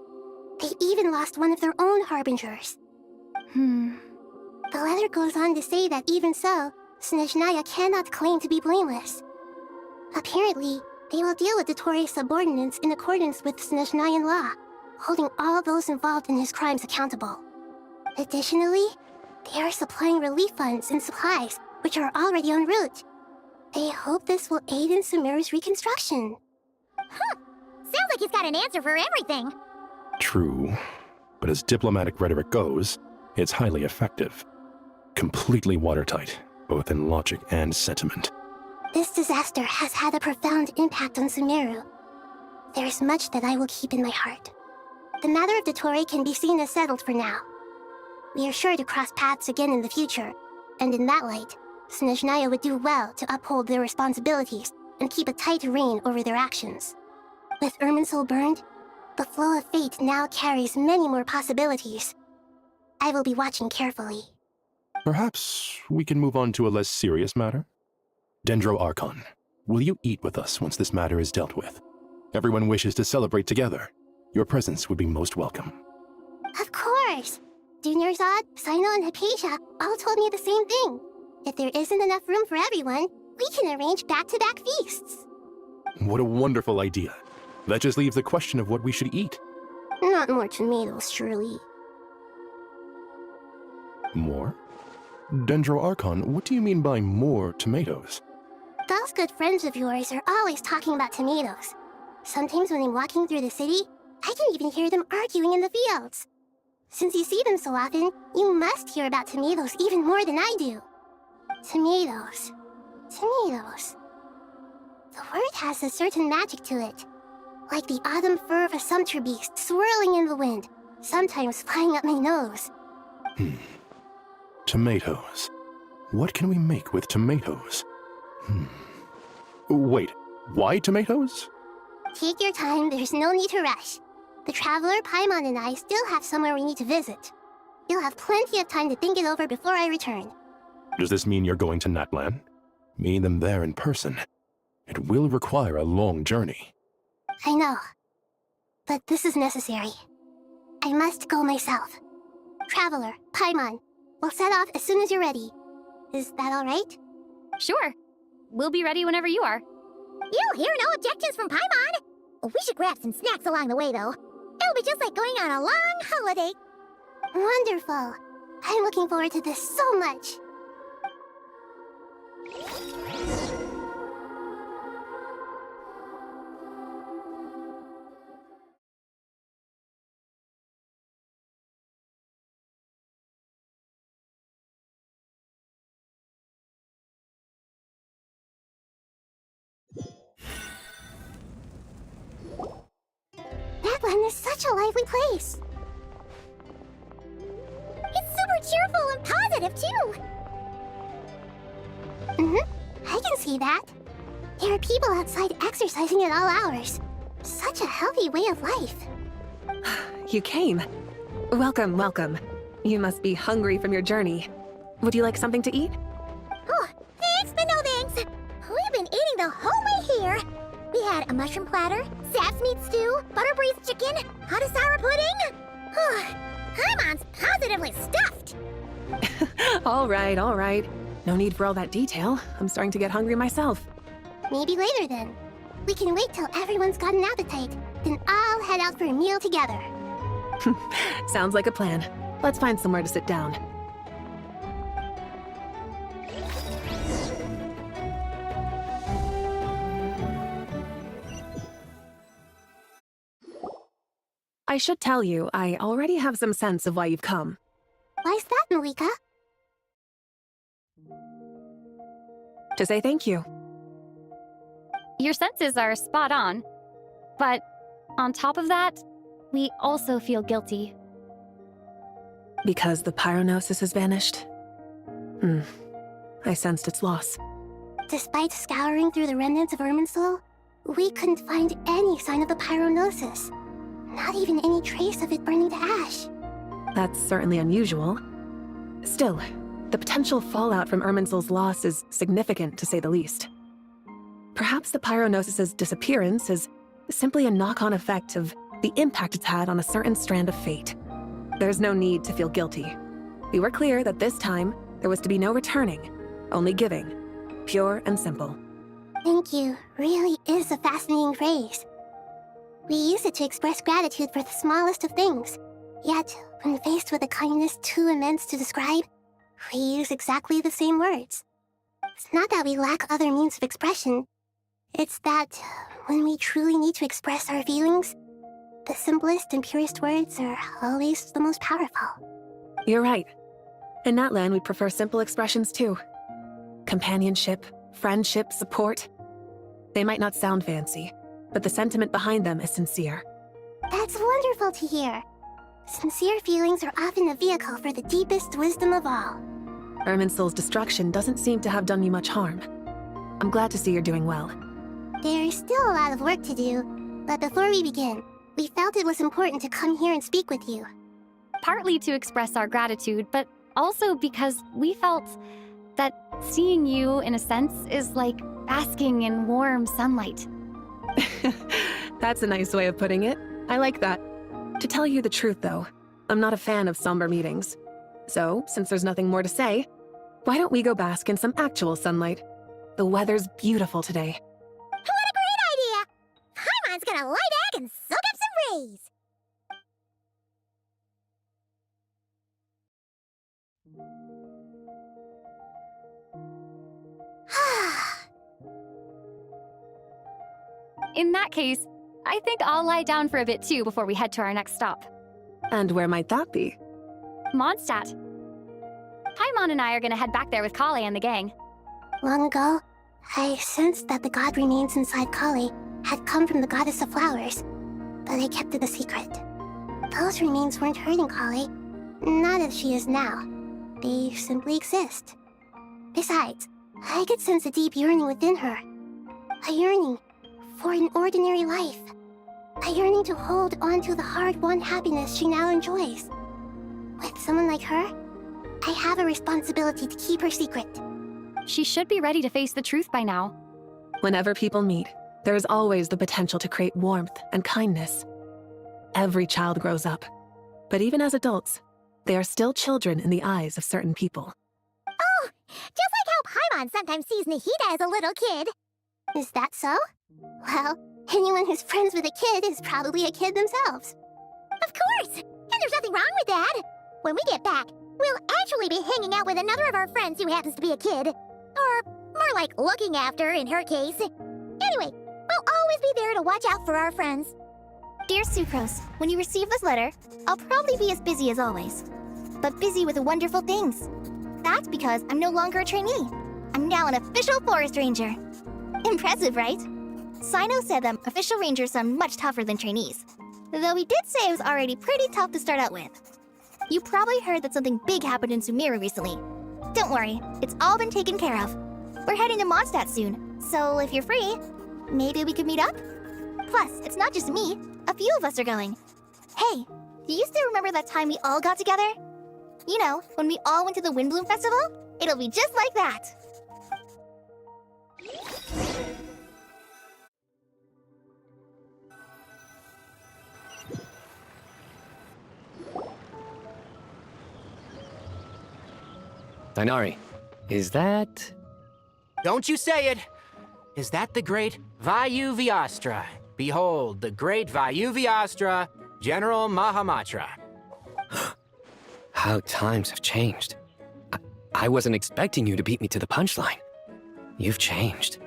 They even lost one of their own Harbingers. The letter goes on to say that even so, Snezhnaya cannot claim to be blameless. Apparently, they will deal with Dottori's subordinates in accordance with Snezhnayan law, holding all those involved in his crimes accountable. Additionally, they are supplying relief funds and supplies, which are already en route. They hope this will aid in Sumeru's reconstruction. Sounds like he's got an answer for everything. True, but as diplomatic rhetoric goes, it's highly effective. Completely watertight, both in logic and sentiment. This disaster has had a profound impact on Sumeru. There is much that I will keep in my heart. The matter of Dottori can be seen as settled for now. We are sure to cross paths again in the future, and in that light, Snezhnaya would do well to uphold their responsibilities and keep a tight rein over their actions. With Irminsul burned, the flow of fate now carries many more possibilities. I will be watching carefully. Perhaps we can move on to a less serious matter? Dendro Archon, will you eat with us once this matter is dealt with? Everyone wishes to celebrate together. Your presence would be most welcome. Of course! Dunerzad, Sino, and Hypatia all told me the same thing. If there isn't enough room for everyone, we can arrange back-to-back feasts. What a wonderful idea. That just leaves the question of what we should eat. Not more tomatoes, surely. More? Dendro Archon, what do you mean by more tomatoes? Those good friends of yours are always talking about tomatoes. Sometimes when I'm walking through the city, I can even hear them arguing in the fields. Since you see them so often, you must hear about tomatoes even more than I do. Tomatoes. Tomatoes. The word has a certain magic to it. Like the autumn fur of a sumpter beast swirling in the wind, sometimes flying up my nose. Tomatoes. What can we make with tomatoes? Wait, why tomatoes? Take your time, there's no need to rush. The traveler, Paimon, and I still have somewhere we need to visit. You'll have plenty of time to think it over before I return. Does this mean you're going to Natlan? Meeting them there in person. It will require a long journey. I know. But this is necessary. I must go myself. Traveler, Paimon, we'll set off as soon as you're ready. Is that all right? Sure. We'll be ready whenever you are. You'll hear no objections from Paimon. We should grab some snacks along the way, though. It'll be just like going on a long holiday. Wonderful. I'm looking forward to this so much. Natlan is such a lively place. It's super cheerful and positive, too. I can see that. There are people outside exercising at all hours. Such a healthy way of life. You came. Welcome, welcome. You must be hungry from your journey. Would you like something to eat? Oh, thanks, but no thanks. We've been eating the whole way here. We had a mushroom platter, sap's meat stew, butter braised chicken, hot sour pudding. Paimon's positively stuffed. All right. No need for all that detail. I'm starting to get hungry myself. Maybe later then. We can wait till everyone's got an appetite, then I'll head out for a meal together. Sounds like a plan. Let's find somewhere to sit down. I should tell you, I already have some sense of why you've come. Why's that, Malika? To say thank you. Your senses are spot on. But on top of that, we also feel guilty. Because the pyronosis has vanished? I sensed its loss. Despite scouring through the remnants of Irminsul, we couldn't find any sign of the pyronosis. Not even any trace of it burning to ash. That's certainly unusual. Still, the potential fallout from Irminsul's loss is significant, to say the least. Perhaps the pyronosis's disappearance is simply a knock-on effect of the impact it's had on a certain strand of fate. There's no need to feel guilty. We were clear that this time, there was to be no returning, only giving. Pure and simple. Thank you really is a fascinating phrase. We use it to express gratitude for the smallest of things. Yet, when faced with a kindness too immense to describe, we use exactly the same words. It's not that we lack other means of expression. It's that when we truly need to express our feelings, the simplest and purest words are always the most powerful. You're right. In Natlan, we prefer simple expressions too. Companionship, friendship, support. They might not sound fancy, but the sentiment behind them is sincere. That's wonderful to hear. Sincere feelings are often a vehicle for the deepest wisdom of all. Irminsul's destruction doesn't seem to have done you much harm. I'm glad to see you're doing well. There's still a lot of work to do, but before we begin, we felt it was important to come here and speak with you. Partly to express our gratitude, but also because we felt that Seeing you, in a sense, is like basking in warm sunlight. That's a nice way of putting it. I like that. To tell you the truth, though, I'm not a fan of somber meetings. So, since there's nothing more to say, why don't we go bask in some actual sunlight? The weather's beautiful today. What a great idea! Paimon's gonna lie back and soak up some rays! In that case, I think I'll lie down for a bit too before we head to our next stop. And where might that be? Mondstadt. Paimon and I are gonna head back there with Kale and the gang. Long ago, I sensed that the god remains inside Kale had come from the goddess of flowers, but I kept it a secret. Those remains weren't hurting Kale, not as she is now. They simply exist. Besides, I could sense a deep yearning within her. A yearning for an ordinary life. A yearning to hold on to the hard-won happiness she now enjoys. With someone like her, I have a responsibility to keep her secret. She should be ready to face the truth by now. Whenever people meet, there is always the potential to create warmth and kindness. Every child grows up, but even as adults, they are still children in the eyes of certain people. Oh, just like how Paimon sometimes sees Nahida as a little kid. Is that so? Well, anyone who's friends with a kid is probably a kid themselves. Of course! And there's nothing wrong with that. When we get back, we'll actually be hanging out with another of our friends who happens to be a kid. Or more like looking after, in her case. Anyway, we'll always be there to watch out for our friends. Dear Sucrose, when you receive this letter, I'll probably be as busy as always. But busy with wonderful things. That's because I'm no longer a trainee. I'm now an official forest ranger. Impressive, right? Sino said that official rangers sound much tougher than trainees. Though he did say it was already pretty tough to start out with. You probably heard that something big happened in Sumeru recently. Don't worry, it's all been taken care of. We're heading to Mondstadt soon, so if you're free, maybe we could meet up? Plus, it's not just me. A few of us are going. Hey, do you still remember that time we all got together? You know, when we all went to the Windbloom Festival? It'll be just like that. Dainari, is that... Don't you say it! Is that the great Vayu Vyastra? Behold, the great Vayu Vyastra, General Mahamatra. How times have changed. I wasn't expecting you to beat me to the punchline. You've changed.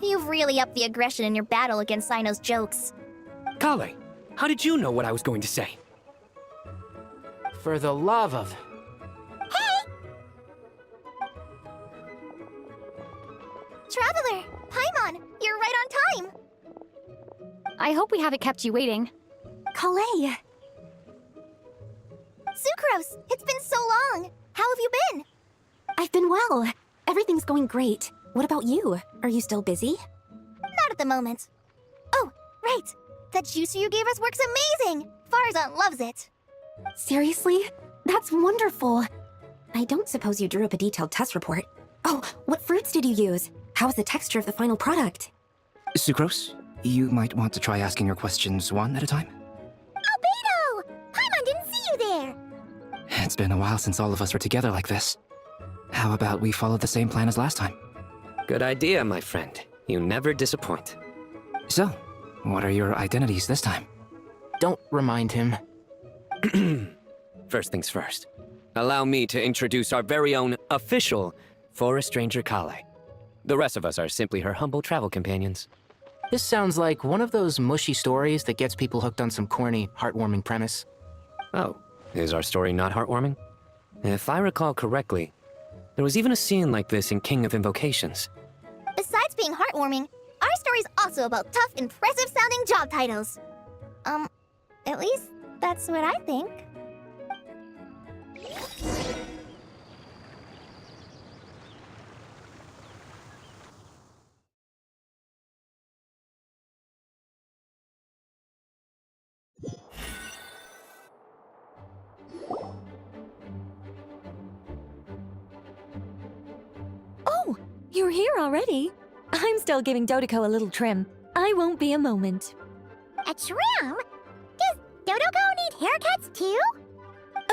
You've really upped the aggression in your battle against Sino's jokes. Kale, how did you know what I was going to say? For the love of... Traveler! Paimon! You're right on time! I hope we haven't kept you waiting. Kale! Sucrose! It's been so long! How have you been? I've been well. Everything's going great. What about you? Are you still busy? Not at the moment. Oh, right! That juicer you gave us works amazing! Farzan loves it! Seriously? That's wonderful! I don't suppose you drew up a detailed test report. Oh, what fruits did you use? How was the texture of the final product? Sucrose, you might want to try asking your questions one at a time. Albedo! Paimon didn't see you there! It's been a while since all of us were together like this. How about we follow the same plan as last time? Good idea, my friend. You never disappoint. So, what are your identities this time? Don't remind him. First things first. Allow me to introduce our very own official Forest Ranger Kale. The rest of us are simply her humble travel companions. This sounds like one of those mushy stories that gets people hooked on some corny, heartwarming premise. Oh, is our story not heartwarming? If I recall correctly, there was even a scene like this in King of Invocations. Besides being heartwarming, our story's also about tough, impressive-sounding job titles. At least that's what I think. You're here already? I'm still giving Dodoko a little trim. I won't be a moment. A trim? Does Dodoko need haircuts too?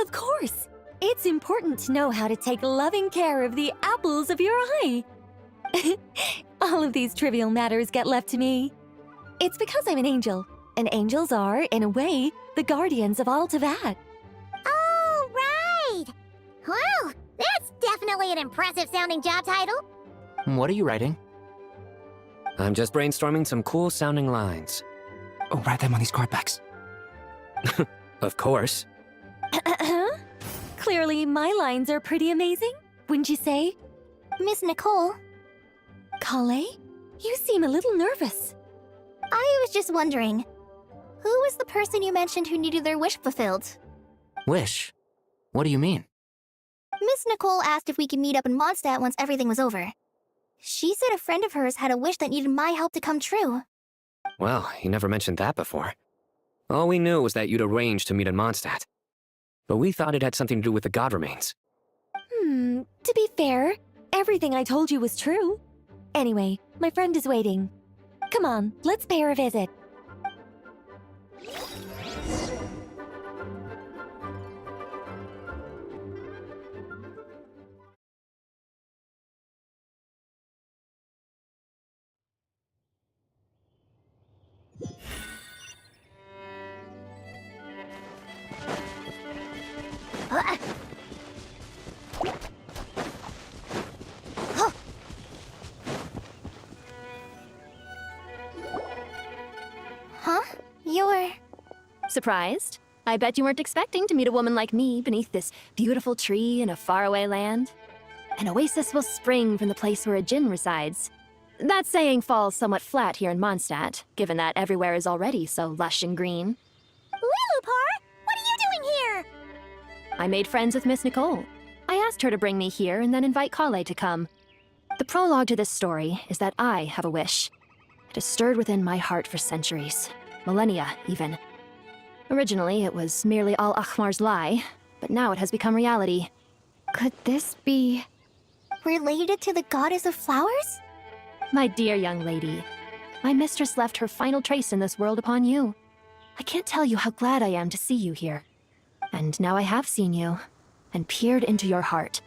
Of course. It's important to know how to take loving care of the apples of your eye. All of these trivial matters get left to me. It's because I'm an angel, and angels are, in a way, the guardians of all Teyvat. Oh, right! Well, that's definitely an impressive sounding job title. What are you writing? I'm just brainstorming some cool sounding lines. Oh, write them on these card backs. Of course. Clearly, my lines are pretty amazing, wouldn't you say? Miss Nicole? Kale, you seem a little nervous. I was just wondering, who was the person you mentioned who needed their wish fulfilled? Wish? What do you mean? Miss Nicole asked if we could meet up in Mondstadt once everything was over. She said a friend of hers had a wish that needed my help to come true. Well, you never mentioned that before. All we knew was that you'd arranged to meet in Mondstadt. But we thought it had something to do with the god remains. To be fair, everything I told you was true. Anyway, my friend is waiting. Come on, let's pay her a visit. Huh? You're... Surprised? I bet you weren't expecting to meet a woman like me beneath this beautiful tree in a faraway land. An oasis will spring from the place where a djinn resides. That saying falls somewhat flat here in Mondstadt, given that everywhere is already so lush and green. Lilupar, what are you doing here? I made friends with Miss Nicole. I asked her to bring me here and then invite Kale to come. The prologue to this story is that I have a wish. It has stirred within my heart for centuries, millennia even. Originally, it was merely Al Akhmar's lie, but now it has become reality. Could this be... related to the goddess of flowers? My dear young lady, my mistress left her final trace in this world upon you. I can't tell you how glad I am to see you here. And now I have seen you, and peered into your heart.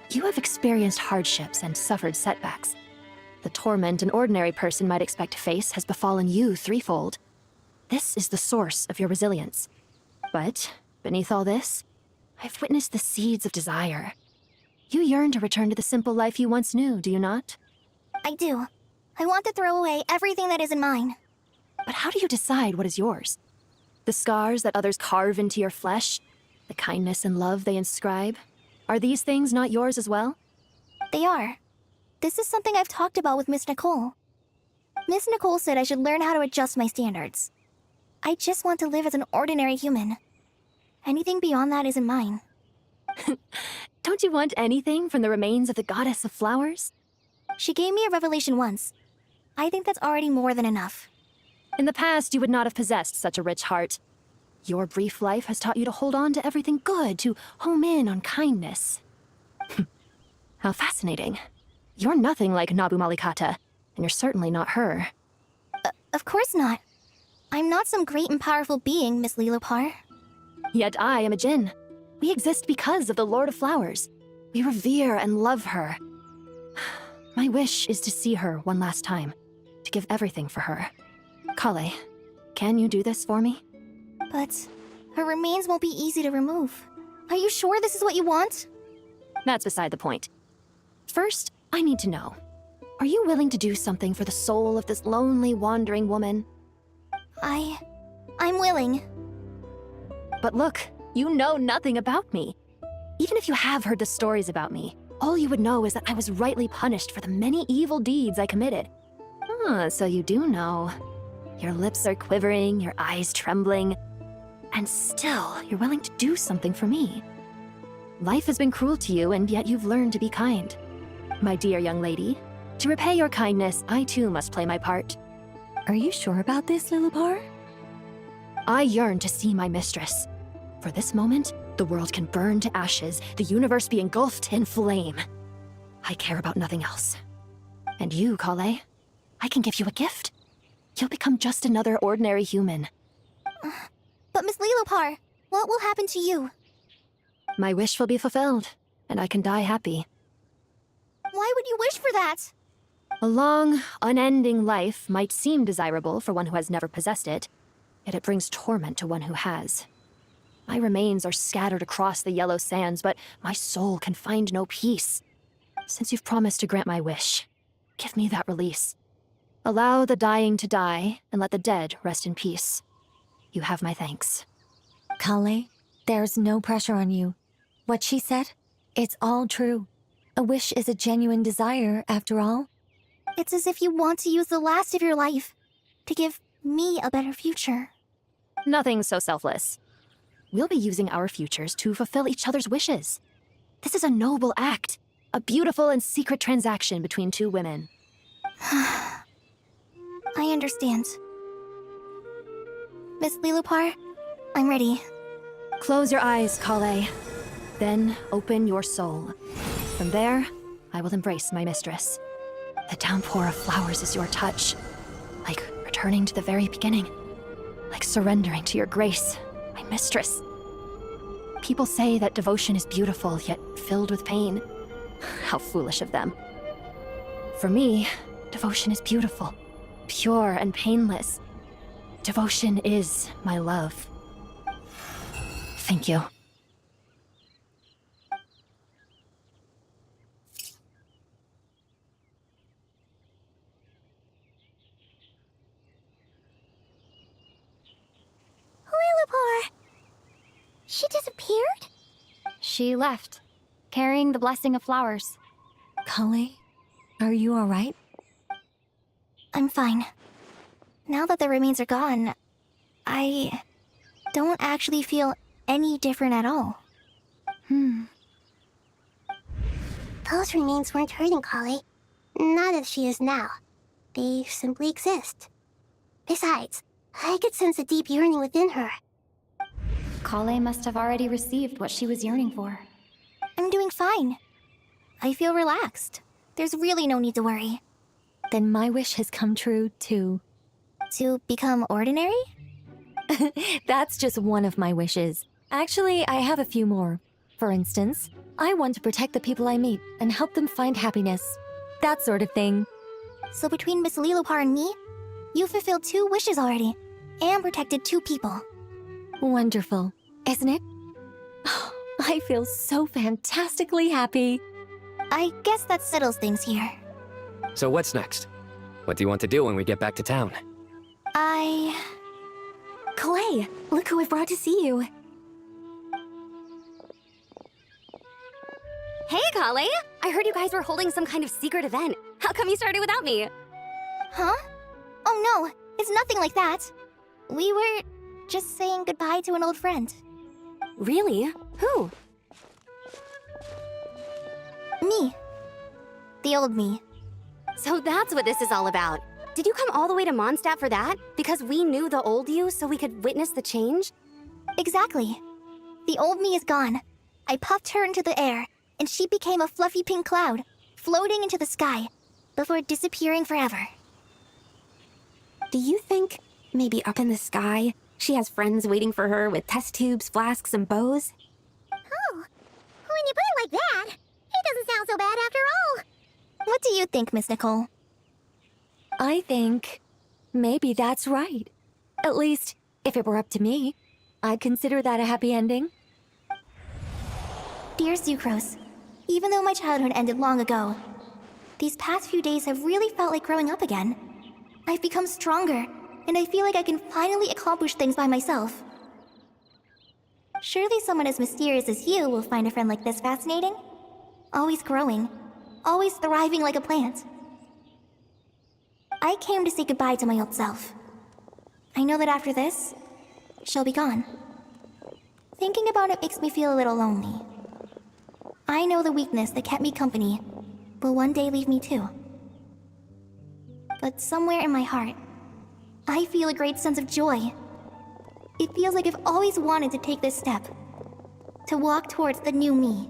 You have experienced hardships and suffered setbacks. The torment an ordinary person might expect to face has befallen you threefold. This is the source of your resilience. But, beneath all this, I've witnessed the seeds of desire. You yearn to return to the simple life you once knew, do you not? I do. I want to throw away everything that isn't mine. But how do you decide what is yours? The scars that others carve into your flesh? The kindness and love they inscribe? Are these things not yours as well? They are. This is something I've talked about with Miss Nicole. Miss Nicole said I should learn how to adjust my standards. I just want to live as an ordinary human. Anything beyond that isn't mine. Don't you want anything from the remains of the goddess of flowers? She gave me a revelation once. I think that's already more than enough. In the past, you would not have possessed such a rich heart. Your brief life has taught you to hold on to everything good, to home in on kindness. How fascinating. You're nothing like Nabu Malikata, and you're certainly not her. Of course not. I'm not some great and powerful being, Miss Lilupar. Yet I am a djinn. We exist because of the Lord of Flowers. We revere and love her. My wish is to see her one last time, to give everything for her. Kale, can you do this for me? But her remains won't be easy to remove. Are you sure this is what you want? That's beside the point. First, I need to know. Are you willing to do something for the soul of this lonely, wandering woman? I'm willing. But look, you know nothing about me. Even if you have heard the stories about me, all you would know is that I was rightly punished for the many evil deeds I committed. So you do know. Your lips are quivering, your eyes trembling, and still you're willing to do something for me. Life has been cruel to you, and yet you've learned to be kind. My dear young lady, to repay your kindness, I too must play my part. Are you sure about this, Lilupar? I yearn to see my mistress. For this moment, the world can burn to ashes, the universe be engulfed in flame. I care about nothing else. And you, Kale, I can give you a gift. You'll become just another ordinary human. But Miss Lilopar, what will happen to you? My wish will be fulfilled, and I can die happy. Why would you wish for that? A long, unending life might seem desirable for one who has never possessed it, yet it brings torment to one who has. My remains are scattered across the yellow sands, but my soul can find no peace. Since you've promised to grant my wish, give me that release. Allow the dying to die, and let the dead rest in peace. You have my thanks. Kale, there's no pressure on you. What she said, it's all true. A wish is a genuine desire, after all. It's as if you want to use the last of your life to give me a better future. Nothing so selfless. We'll be using our futures to fulfill each other's wishes. This is a noble act, a beautiful and secret transaction between two women. I understand. Miss Lilopar, I'm ready. Close your eyes, Kale. Then open your soul. From there, I will embrace my mistress. The downpour of flowers is your touch. Like returning to the very beginning. Like surrendering to your grace, my mistress. People say that devotion is beautiful, yet filled with pain. How foolish of them. For me, devotion is beautiful, pure and painless. Devotion is my love. Thank you. Lilopar! She disappeared? She left, carrying the blessing of flowers. Kale, are you alright? I'm fine. Now that the remains are gone, I don't actually feel any different at all. Those remains weren't hurting Kale. Not as she is now. They simply exist. Besides, I could sense a deep yearning within her. Kale must have already received what she was yearning for. I'm doing fine. I feel relaxed. There's really no need to worry. Then my wish has come true, too. To become ordinary? That's just one of my wishes. Actually, I have a few more. For instance, I want to protect the people I meet and help them find happiness. That sort of thing. So between Miss Lilopar and me, you fulfilled 2 wishes already, and protected 2 people. Wonderful, isn't it? I feel so fantastically happy. I guess that settles things here. So what's next? What do you want to do when we get back to town? Clay, look who I've brought to see you. Hey, Kale! I heard you guys were holding some kind of secret event. How come you started without me? Huh? Oh no, it's nothing like that. We were just saying goodbye to an old friend. Really? Who? Me. The old me. So that's what this is all about. Did you come all the way to Mondstadt for that? Because we knew the old you so we could witness the change? Exactly. The old me is gone. I puffed her into the air, and she became a fluffy pink cloud, floating into the sky, before disappearing forever. Do you think, maybe up in the sky, she has friends waiting for her with test tubes, flasks, and bows? Oh, when you put it like that, it doesn't sound so bad after all. What do you think, Miss Nicole? I think maybe that's right. At least, if it were up to me, I'd consider that a happy ending. Dear Sucrose, even though my childhood ended long ago, these past few days have really felt like growing up again. I've become stronger, and I feel like I can finally accomplish things by myself. Surely someone as mysterious as you will find a friend like this fascinating? Always growing, always thriving like a plant. I came to say goodbye to my old self. I know that after this, she'll be gone. Thinking about it makes me feel a little lonely. I know the weakness that kept me company will one day leave me too. But somewhere in my heart, I feel a great sense of joy. It feels like I've always wanted to take this step, to walk towards the new me.